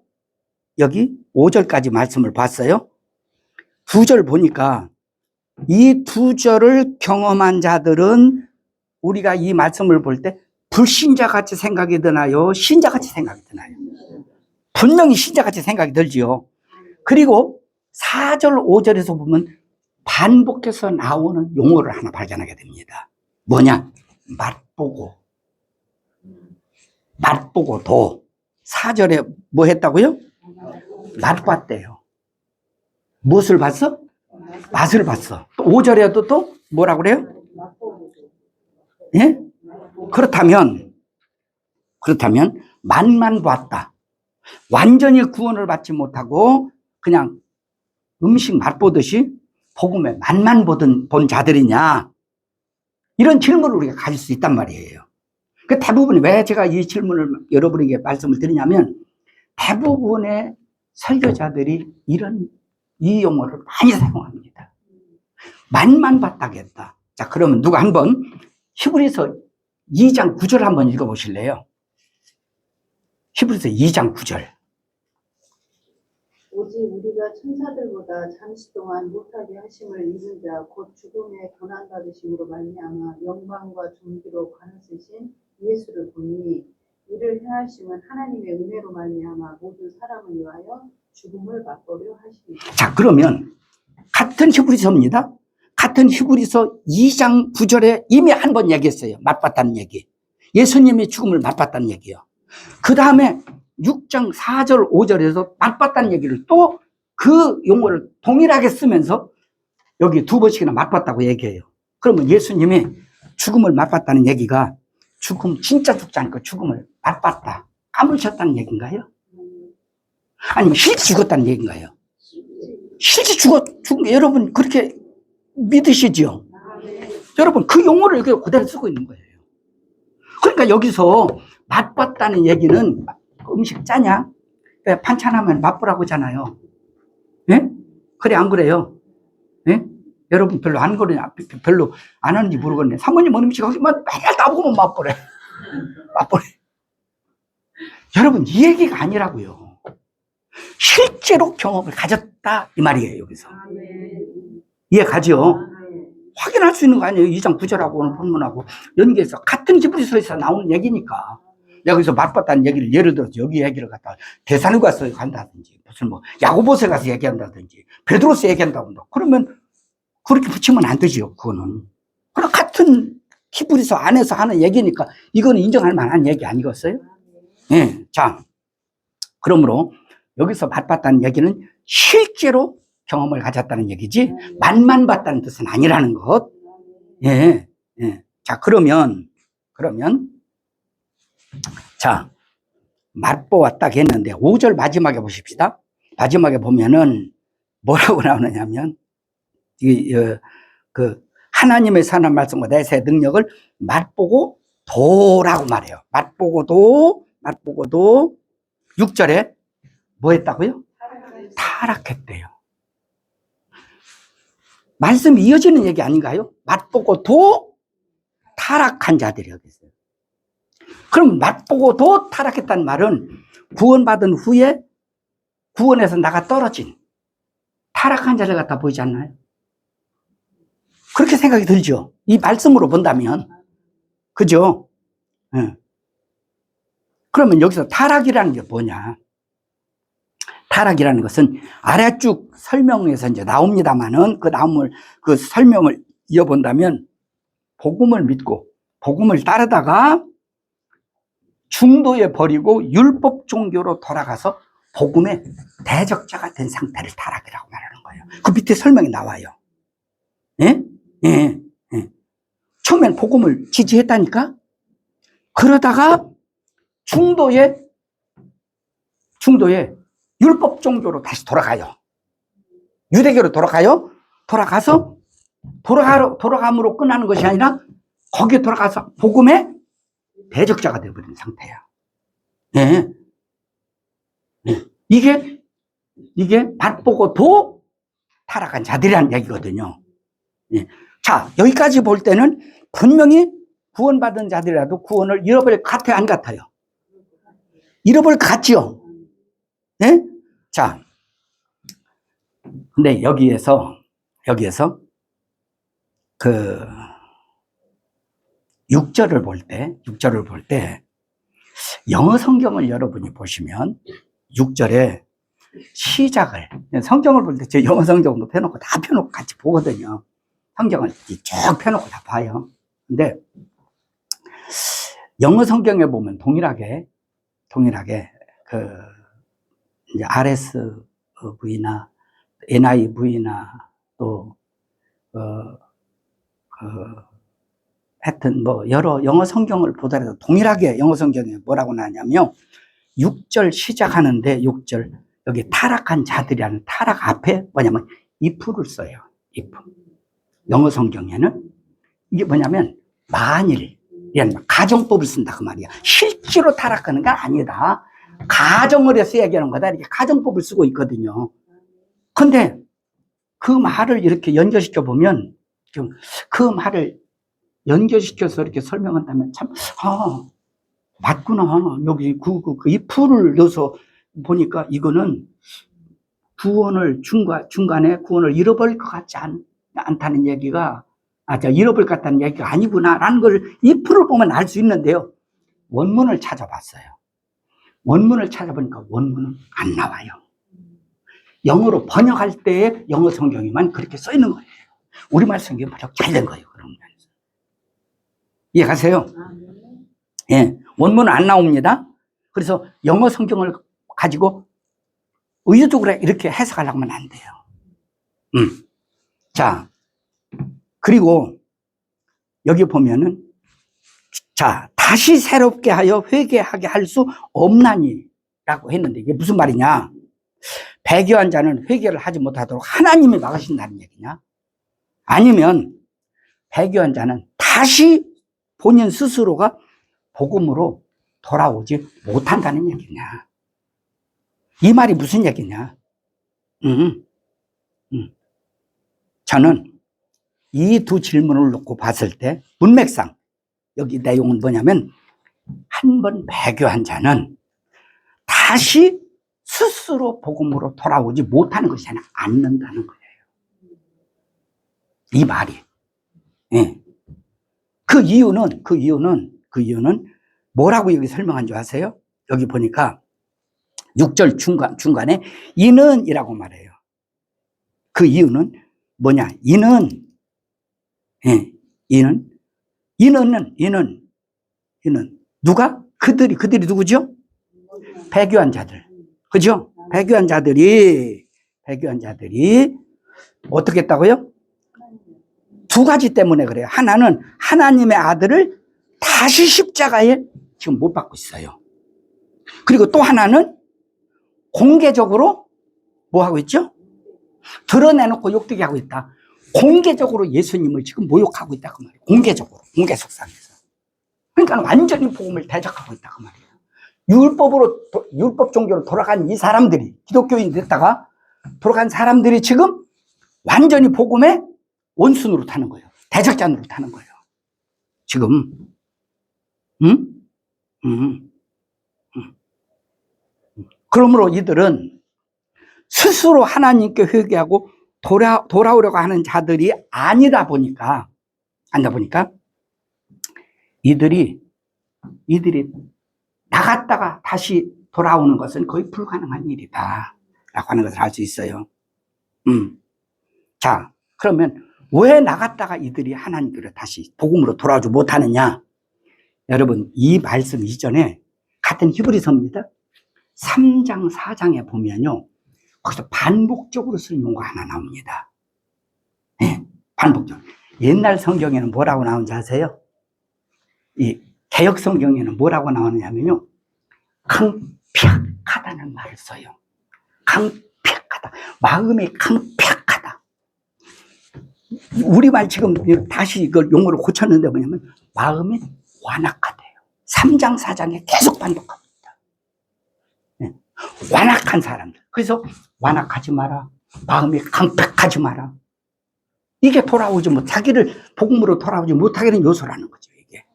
여기 5절까지 말씀을 봤어요. 2절 보니까 이 2절을 경험한 자들은 우리가 이 말씀을 볼 때 불신자같이 생각이 드나요? 신자같이 생각이 드나요? 분명히 신자같이 생각이 들지요. 그리고 4절, 5절에서 보면 반복해서 나오는 용어를 하나 발견하게 됩니다. 뭐냐? 맛보고도 4절에 뭐 했다고요? 맛봤대요. 무엇을 봤어? 맛을 봤어. 또 5절에도 또 뭐라고 그래요? 예? 그렇다면 맛만 봤다. 완전히 구원을 받지 못하고 그냥 음식 맛보듯이 복음의 맛만 본 자들이냐? 이런 질문을 우리가 가질 수 있단 말이에요. 그 대부분, 왜 제가 이 질문을 여러분에게 말씀을 드리냐면, 대부분의 설교자들이 이 용어를 많이 사용합니다. 만만 받다겠다. 자, 그러면 누가 한번 히브리서 2장 9절 한번 읽어보실래요? 히브리서 2장 9절. 오직 우리가 천사들보다 잠시 동안 못하게 하심을 입은 자 곧 죽음에 고난받으심으로 말미암아 영광과 존귀로 관을 쓰신 예수를 보니 이를 행하심은 하나님의 은혜로 말미암아 모든 사람을 위하여 죽음을 맛보려 하십니다. 자, 그러면 같은 히브리서입니다. 같은 히브리서 2장 9절에 이미 한 번 얘기했어요. 맛봤다는 얘기. 예수님이 죽음을 맛봤다는 얘기요. 그 다음에 6장 4절 5절에서 맛봤다는 얘기를 또 그 용어를 동일하게 쓰면서 여기 두 번씩이나 맛봤다고 얘기해요. 그러면 예수님이 죽음을 맛봤다는 얘기가 진짜 죽지 않고 죽음을 맛봤다, 까물쳤다는 얘기인가요? 아니면 실제 죽었다는 얘기인가요? 실제 죽은 게 여러분 그렇게 믿으시죠? 여러분 그 용어를 그대로 쓰고 있는 거예요. 그러니까 여기서 맛봤다는 얘기는 음식 짜냐? 반찬하면 맛보라고 하잖아요. 예? 그래, 안 그래요? 예? 여러분 별로 안 그러냐? 별로 안 하는지 모르겠네. 사모님 음식 하기만 맨날 나보고만 맛보래. 맛보래. 여러분 이 얘기가 아니라고요. 실제로 경험을 가졌다 이 말이에요. 여기서 이해 가죠? 확인할 수 있는 거 아니에요. 2장 9절하고 오늘 본문하고 연계해서 같은 히브리서에서 나오는 얘기니까. 여기서 맛봤다는 얘기를 예를 들어서 여기 얘기를 갖다가 데살로가서 간다든지 무슨 뭐 야고보서에 가서 얘기한다든지 베드로서 얘기한다고 한다. 그러면 그렇게 붙이면 안 되죠. 그거는. 그럼 같은 히브리서 안에서 하는 얘기니까 이거는 인정할 만한 얘기 아니겠어요? 예. 자, 그러므로 여기서 맛봤다는 얘기는 실제로 경험을 가졌다는 얘기지 맛만 봤다는 뜻은 아니라는 것. 예. 예. 자, 그러면 자, 맛보아 딱 했는데 5절 마지막에 보십시다. 마지막에 보면은 뭐라고 나오느냐면 하나님의 선한 말씀과 내세 능력을 맛보고 도라고 말해요. 맛보고도 6절에 뭐 했다고요? 타락했대요. 말씀이 이어지는 얘기 아닌가요? 맛보고도 타락한 자들이 여기 있어요. 그럼 맛보고도 타락했다는 말은 구원받은 후에 구원에서 나가 떨어진 타락한 자를 갖다 보이지 않나요? 그렇게 생각이 들죠. 이 말씀으로 본다면. 그죠? 네. 그러면 여기서 타락이라는 게 뭐냐? 타락이라는 것은 아래쪽 설명에서 이제 나옵니다만은 그 설명을 이어본다면 복음을 믿고 복음을 따르다가 중도에 버리고 율법 종교로 돌아가서 복음의 대적자가 된 상태를 타락이라고 말하는 거예요. 그 밑에 설명이 나와요. 예? 예. 예. 처음엔 복음을 지지했다니까? 그러다가 중도에 율법 종교로 다시 돌아가요. 유대교로 돌아가요. 돌아감으로 끝나는 것이 아니라 거기에 돌아가서 복음의 대적자가 되어버린 상태야. 예. 예. 이게 맛보고도 타락한 자들이라는 얘기거든요. 예. 자, 여기까지 볼 때는 분명히 구원받은 자들이라도 구원을 잃어버릴 것 같아요, 안 같아요? 잃어버릴 것 같지요? 예? 자, 근데 여기에서 그 6절을 볼 때 영어 성경을 여러분이 보시면 6절에 시작을, 성경을 볼 때 제 영어 성경도 펴놓고 다 펴놓고 같이 보거든요. 성경을 쭉 펴놓고 다 봐요. 근데 영어 성경에 보면 동일하게 이제 RSV나 NIV나 또 하여튼 뭐 여러 영어 성경을 보더라도 동일하게 영어 성경에 뭐라고 나냐면 6절 시작하는데 6절 여기 타락한 자들이라는 타락 앞에 뭐냐면 if를 써요. if. 영어 성경에는 이게 뭐냐면 만일 가정법을 쓴다 그 말이야. 실제로 타락하는 건 아니다. 가정을 해서 얘기하는 거다. 이렇게 가정법을 쓰고 있거든요. 근데 그 말을 이렇게 연결시켜 보면 좀 그 말을 연결시켜서 이렇게 설명한다면 참, 맞구나. 여기 이 풀을 넣어서 보니까 이거는 중간에 구원을 잃어버릴 것 같지 않다는 얘기가, 잃어버릴 것 같다는 얘기가 아니구나라는 걸 이 풀을 보면 알 수 있는데요. 원문을 찾아봤어요. 원문을 찾아보니까 원문은 안 나와요. 영어로 번역할 때에 영어 성경에만 그렇게 써 있는 거예요. 우리말 성경이 번역 잘 된 거예요. 그런 면에서. 이해가세요? 예, 원문은 안 나옵니다. 그래서 영어 성경을 가지고 의도적으로 이렇게 해석하려고 하면 안 돼요. 자, 그리고 여기 보면은, 자, 다시 새롭게 하여 회개하게 할 수 없나니라고 했는데 이게 무슨 말이냐? 배교한 자는 회개를 하지 못하도록 하나님이 막으신다는 얘기냐? 아니면 배교한 자는 다시 본인 스스로가 복음으로 돌아오지 못한다는 얘기냐? 이 말이 무슨 얘기냐? 저는 이 두 질문을 놓고 봤을 때 문맥상 여기 내용은 뭐냐면, 한 번 배교한 자는 다시 스스로 복음으로 돌아오지 못하는 것이 아니라 않는다는 거예요. 이 말이. 예. 그 이유는 뭐라고 여기 설명한 줄 아세요? 여기 보니까 6절 중간에 이는이라고 말해요. 그 이유는 뭐냐? 이는 누가? 그들이 누구죠? 배교한 자들. 그죠? 배교한 자들이 어떻게 했다고요? 두 가지 때문에 그래요. 하나는 하나님의 아들을 다시 십자가에 지금 못 박고 있어요. 그리고 또 하나는 공개적으로 뭐 하고 있죠? 드러내놓고 욕되게 하고 있다. 공개적으로 예수님을 지금 모욕하고 있다 그 말이에요. 공개적으로, 공개 속상해서. 그러니까 완전히 복음을 대적하고 있다 그 말이에요. 율법 종교로 돌아간 이 사람들이, 기독교인 됐다가 돌아간 사람들이 지금 완전히 복음의 원순으로 타는 거예요. 대적자으로 타는 거예요. 지금. 그러므로 이들은 스스로 하나님께 회개하고 돌아오려고 하는 자들이 아니다 보니까 이들이 나갔다가 다시 돌아오는 것은 거의 불가능한 일이다 라고 하는 것을 알 수 있어요. 자, 그러면 왜 나갔다가 이들이 하나님께로 다시 복음으로 돌아오지 못하느냐? 여러분, 이 말씀 이전에 같은 히브리서입니다. 3장 4장에 보면요, 거기서 반복적으로 쓰는 용어가 하나 나옵니다. 네, 반복적으로. 옛날 성경에는 뭐라고 나오는지 아세요? 이 개역 성경에는 뭐라고 나오느냐면요, 강팍하다는 말을 써요. 강팍하다. 마음이 강팍하다. 우리말 지금 다시 이걸 용어를 고쳤는데 뭐냐면 마음이 완악하대요. 3장 4장에 계속 반복합니다. 네. 완악한 사람들. 그래서 완악하지 마라. 마음이 강팍하지 마라. 이게 돌아오지 못, 자기를 복음으로 돌아오지 못하게 하는 요소라는 거죠, 이게.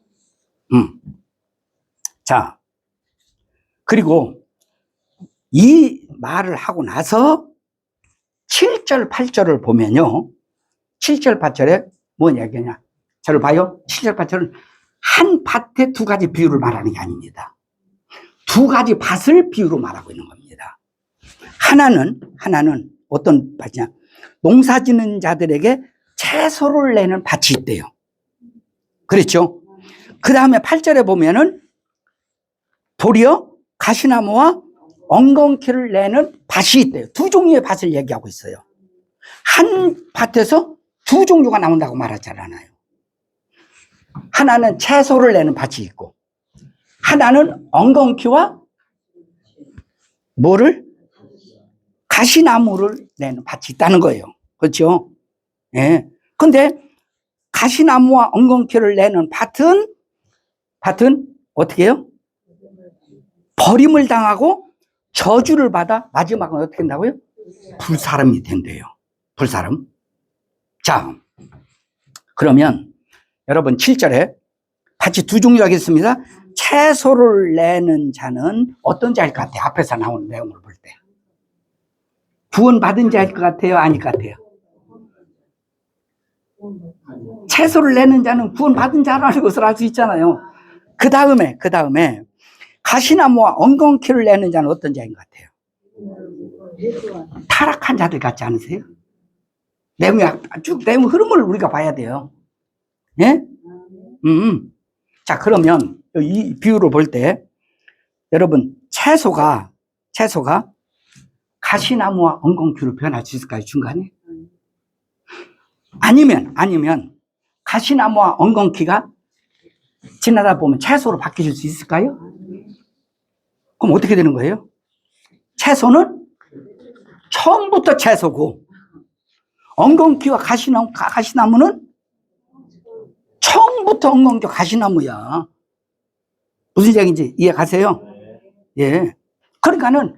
자, 그리고 이 말을 하고 나서 7절, 8절을 보면요. 7절, 8절에 뭔 얘기냐. 저를 봐요. 7절, 8절은 한 밭에 두 가지 비유를 말하는 게 아닙니다. 두 가지 밭을 비유로 말하고 있는 겁니다. 하나는 어떤 밭이냐. 농사 짓는 자들에게 채소를 내는 밭이 있대요. 그렇죠? 그 다음에 8절에 보면은 도리어 가시나무와 엉겅퀴를 내는 밭이 있대요. 두 종류의 밭을 얘기하고 있어요. 한 밭에서 두 종류가 나온다고 말하잖아요. 하나는 채소를 내는 밭이 있고, 하나는 엉겅퀴와 뭐를? 가시나무를 내는 밭이 있다는 거예요. 그렇죠? 예. 근데 가시나무와 엉겅퀴를 내는 밭은 밭은 어떻게 해요? 버림을 당하고 저주를 받아 마지막은 어떻게 된다고요? 불사름이 된대요. 불사름. 자, 그러면 여러분 7절에 밭이 두 종류가 있습니다. 채소를 내는 자는 어떤 자일 것 같아요? 앞에서 나오는 내용을 볼 때. 구원받은 자일 것 같아요? 아닐 것 같아요? 채소를 내는 자는 구원받은 자라는 것을 알 수 있잖아요. 그 다음에 가시나무와 엉겅퀴를 내는 자는 어떤 자인 것 같아요? 타락한 자들 같지 않으세요? 내용 흐름을 우리가 봐야 돼요. 예? 자, 그러면 이 비유를 볼 때 여러분 채소가 가시나무와 엉겅퀴로 변할 수 있을까요? 중간에? 아니면 가시나무와 엉겅퀴가 지나다 보면 채소로 바뀌어질 수 있을까요? 그럼 어떻게 되는 거예요? 채소는 처음부터 채소고 엉겅퀴와 가시나무는 처음부터 엉겅퀴 가시나무야. 무슨 얘기인지 이해 가세요? 예. 그러니까는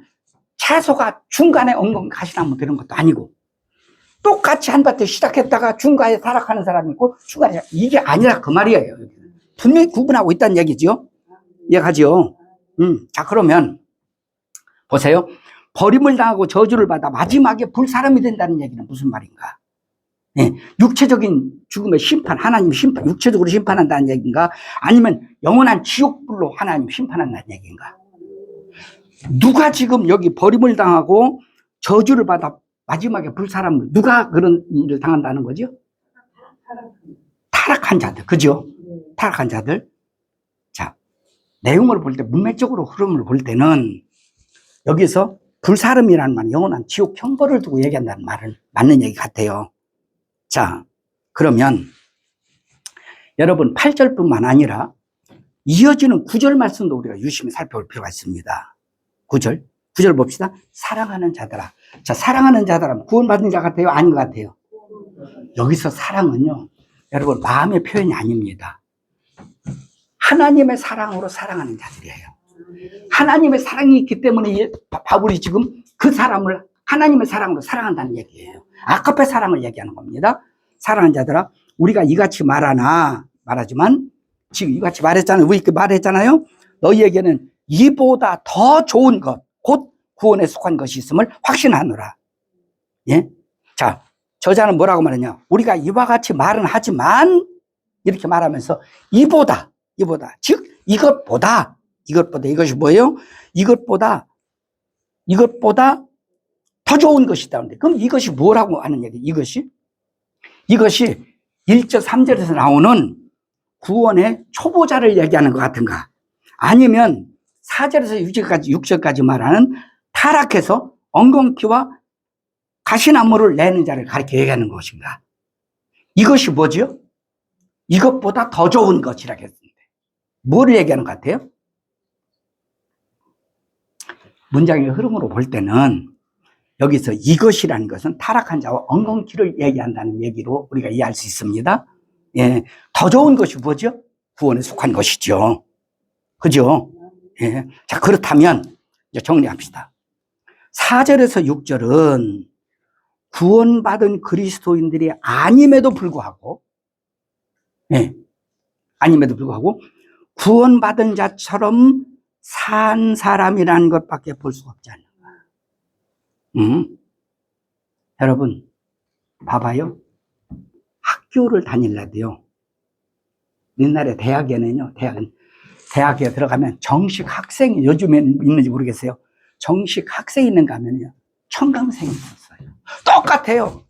채소가 중간에 엉겅퀴 가시나무 되는 것도 아니고 똑같이 한 밭을 시작했다가 중간에 타락하는 사람이 있고 중간에 이게 아니라 그 말이에요. 분명히 구분하고 있다는 얘기죠. 이해가죠? 자, 그러면 보세요. 버림을 당하고 저주를 받아 마지막에 불사람이 된다는 얘기는 무슨 말인가? 예, 육체적인 죽음의 심판, 하나님 심판, 육체적으로 심판한다는 얘기인가? 아니면 영원한 지옥불로 하나님 심판한다는 얘기인가? 누가 지금 여기 버림을 당하고 저주를 받아 마지막에 불사람을, 누가 그런 일을 당한다는 거죠? 타락한 자들, 그죠? 타락한 자들. 자, 내용을 볼 때, 문맥적으로 흐름을 볼 때는 여기서 불사름이라는 말은 영원한 지옥 형벌을 두고 얘기한다는 말은 맞는 얘기 같아요. 자, 그러면 여러분 8절뿐만 아니라 이어지는 9절 말씀도 우리가 유심히 살펴볼 필요가 있습니다. 9절 봅시다. 사랑하는 자들아. 자, 사랑하는 자들아, 구원받은 자 같아요? 아닌 것 같아요? 여기서 사랑은요, 여러분 마음의 표현이 아닙니다. 하나님의 사랑으로 사랑하는 자들이에요. 하나님의 사랑이 있기 때문에 바울이 지금 그 사람을 하나님의 사랑으로 사랑한다는 얘기예요. 아까페 사랑을 얘기하는 겁니다. 사랑하는 자들아, 우리가 이같이 말하지만 지금 이같이 말했잖아요. 우리 말했잖아요. 너희에게는 이보다 더 좋은 것, 곧 구원에 속한 것이 있음을 확신하노라. 예? 자, 저자는 뭐라고 말하냐? 우리가 이와 같이 말은 하지만 이렇게 말하면서 이보다, 즉 이것보다 이것이 뭐예요? 이것보다 더 좋은 것이 있다는데, 그럼 이것이 뭐라고 하는 얘기? 이것이 1절, 3절에서 나오는 구원의 초보자를 얘기하는 것 같은가? 아니면 4절에서 6절까지 말하는 타락해서 엉겅퀴와 가시나무를 내는 자를 가리켜 얘기하는 것인가? 이것이 뭐죠? 이것보다 더 좋은 것이라고 했는데 뭐를 얘기하는 것 같아요? 문장의 흐름으로 볼 때는 여기서 이것이라는 것은 타락한 자와 엉겅퀴를 얘기한다는 얘기로 우리가 이해할 수 있습니다. 예, 더 좋은 것이 뭐죠? 구원에 속한 것이죠. 그죠? 예. 자, 그렇다면 이제 정리합시다. 4절에서 6절은 구원받은 그리스도인들이 아님에도 불구하고, 구원받은 자처럼 산 사람이라는 것밖에 볼 수가 없지 않는가. 여러분, 봐봐요. 학교를 다닐래도요, 옛날에 대학에는요, 대학에 들어가면 정식 학생이, 요즘엔 있는지 모르겠어요. 정식 학생이 있는가 하면요, 청강생이 있었어요. 똑같아요.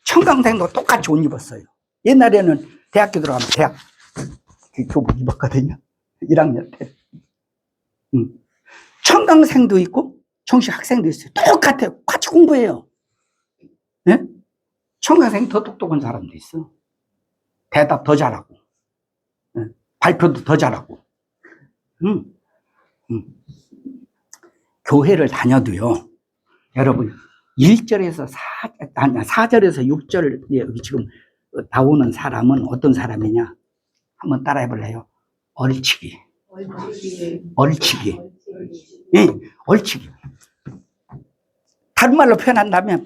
청강생도 똑같이 옷 입었어요. 옛날에는 대학교 들어가면 대학 교복 입었거든요. 1학년 때. 청강생도 있고 정식 학생도 있어요. 똑같아요. 같이 공부해요. 네? 청강생이 더 똑똑한 사람도 있어. 대답 더 잘하고, 발표도 더 잘하고. 교회를 다녀도요, 여러분 4절에서 6절 여기 지금 나오는 사람은 어떤 사람이냐? 한번 따라해 볼래요? 얼치기. 얼치기. 얼치기. 얼치기. 예, 얼치기. 다른 말로 표현한다면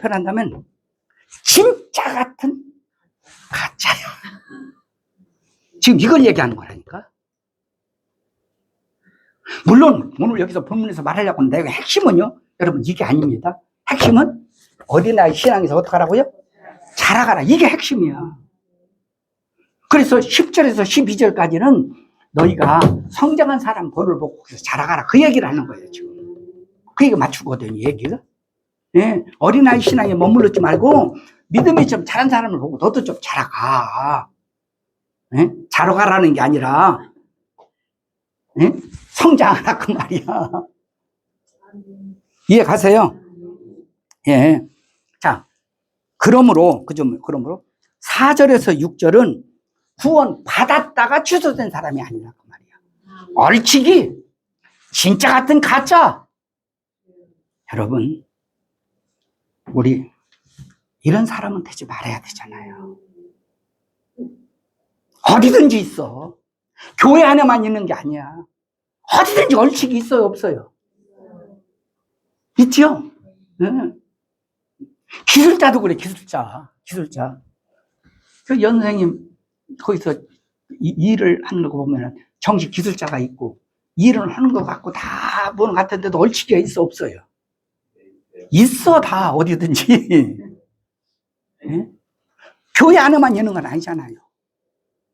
진짜 같은 가짜야. 지금 이걸 얘기하는 거라니까. 물론 오늘 여기서 본문에서 말하려고 하는데 핵심은요, 여러분 이게 아닙니다. 핵심은 어린아이 신앙에서 어떻게 하라고요? 자라가라. 이게 핵심이야. 그래서 10절에서 12절까지는 너희가 성장한 사람 본을 보고 자라가라. 그 얘기를 하는 거예요, 지금. 그 얘기 맞추거든요, 얘기가. 예, 어린아이 신앙에 머물렀지 말고 믿음이 좀 자란 사람을 보고 너도 좀 자라가. 예? 자라가라는 게 아니라, 예? 성장하라, 그 말이야. 이해 가세요? 예. 자, 그러므로 4절에서 6절은 구원 받았다가 취소된 사람이 아니라 그 말이야. 얼치기, 진짜 같은 가짜. 여러분, 우리 이런 사람은 되지 말아야 되잖아요. 어디든지 있어. 교회 안에만 있는 게 아니야. 어디든지 얼치기 있어요, 없어요? 있죠? 네. 기술자도 그래, 기술자. 그 연생님, 거기서 일을 하는 거 보면 정식 기술자가 있고, 일을 하는 것 같고 다 보는 것 같은데도 얼치기가 있어, 없어요? 있어, 다, 어디든지. 네? 교회 안에만 있는 건 아니잖아요.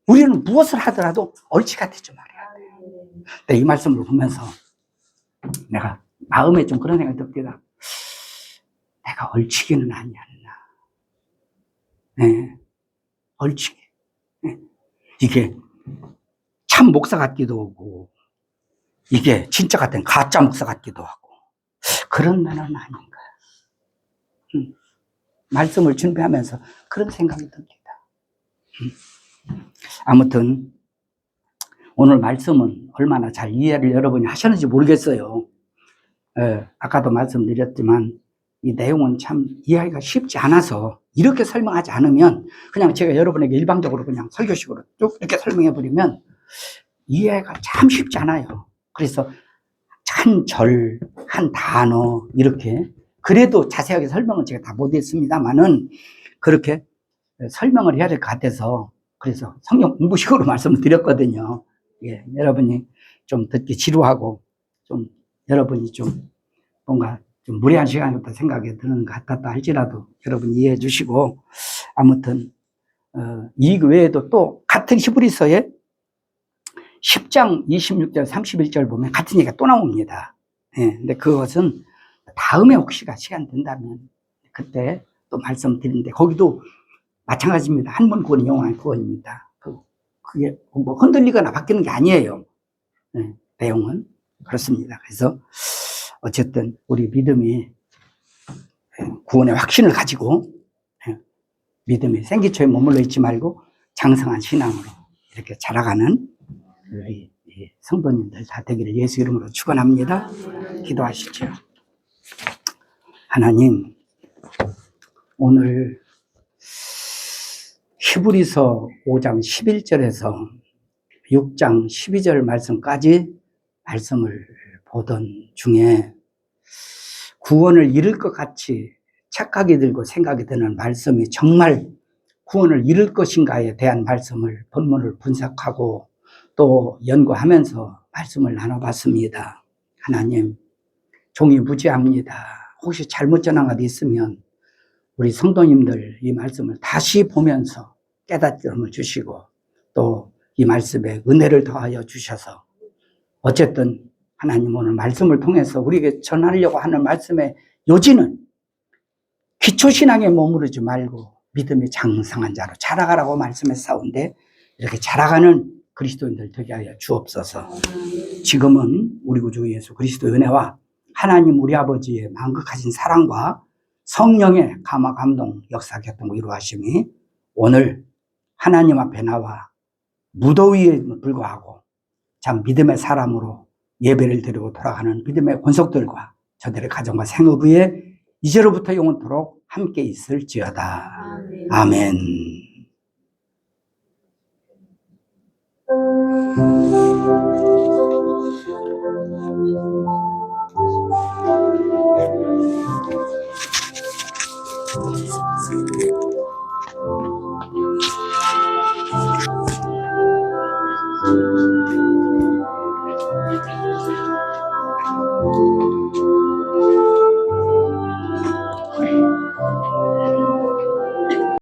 우리는 무엇을 하더라도 얼치가 되지 말아야 돼요. 이 말씀을 보면서 내가 마음에 좀 그런 생각이 듭니다. 내가 얼치기는 아니었나. 네. 얼치기. 네. 이게 참 목사 같기도 하고, 이게 진짜 같은 가짜 목사 같기도 하고, 그런 면은 아닌가. 말씀을 준비하면서 그런 생각이 듭니다. 아무튼 오늘 말씀은 얼마나 잘 이해를 여러분이 하셨는지 모르겠어요. 아까도 말씀드렸지만 이 내용은 참 이해하기가 쉽지 않아서 이렇게 설명하지 않으면 그냥 제가 여러분에게 일방적으로 그냥 설교식으로 쭉 이렇게 설명해 버리면 이해가 참 쉽지 않아요. 그래서 한 절, 한 단어 이렇게 그래도 자세하게 설명은 제가 다 못했습니다만은 그렇게 설명을 해야 될 것 같아서 그래서 성경 공부식으로 말씀을 드렸거든요. 예, 여러분이 좀 듣기 지루하고 좀 여러분이 좀 뭔가 좀 무리한 시간이었다 생각이 드는 것 같았다 할지라도 여러분 이해해 주시고 아무튼 이 외에도 또 같은 히브리서에 10장 26절 31절 보면 같은 얘기가 또 나옵니다. 예, 근데 그것은 다음에 혹시가 시간 된다면 그때 또 말씀드리는데 거기도 마찬가지입니다. 한 번 구원이 영원한 구원입니다. 그게 뭐 흔들리거나 바뀌는 게 아니에요. 네, 내용은 그렇습니다. 그래서 어쨌든 우리 믿음이 구원의 확신을 가지고 믿음이 생기초에 머물러 있지 말고 장성한 신앙으로 이렇게 자라가는 우리 성도님들 다 되기를 예수 이름으로 축원합니다. 기도하시죠. 하나님, 오늘 히브리서 5장 11절에서 6장 12절 말씀까지 말씀을 보던 중에 구원을 잃을 것 같이 착각이 들고 생각이 드는 말씀이 정말 구원을 잃을 것인가에 대한 말씀을 본문을 분석하고 또 연구하면서 말씀을 나눠봤습니다. 하나님, 종이 무지합니다. 혹시 잘못 전한 것이 있으면 우리 성도님들 이 말씀을 다시 보면서 깨닫음을 주시고 또 이 말씀에 은혜를 더하여 주셔서 어쨌든 하나님 오늘 말씀을 통해서 우리에게 전하려고 하는 말씀의 요지는 기초신앙에 머무르지 말고 믿음의 장성한 자로 자라가라고 말씀했사온데 이렇게 자라가는 그리스도인들 되게 하여 주옵소서. 지금은 우리 구주 예수 그리스도의 은혜와 하나님 우리 아버지의 만극하신 사랑과 성령의 감화 감동 역사 교통 이루하심이 오늘 하나님 앞에 나와 무더위에 불구하고 참 믿음의 사람으로 예배를 드리고 돌아가는 믿음의 권속들과 저들의 가정과 생업 위에 이제로부터 영원토록 함께 있을지어다. 아멘.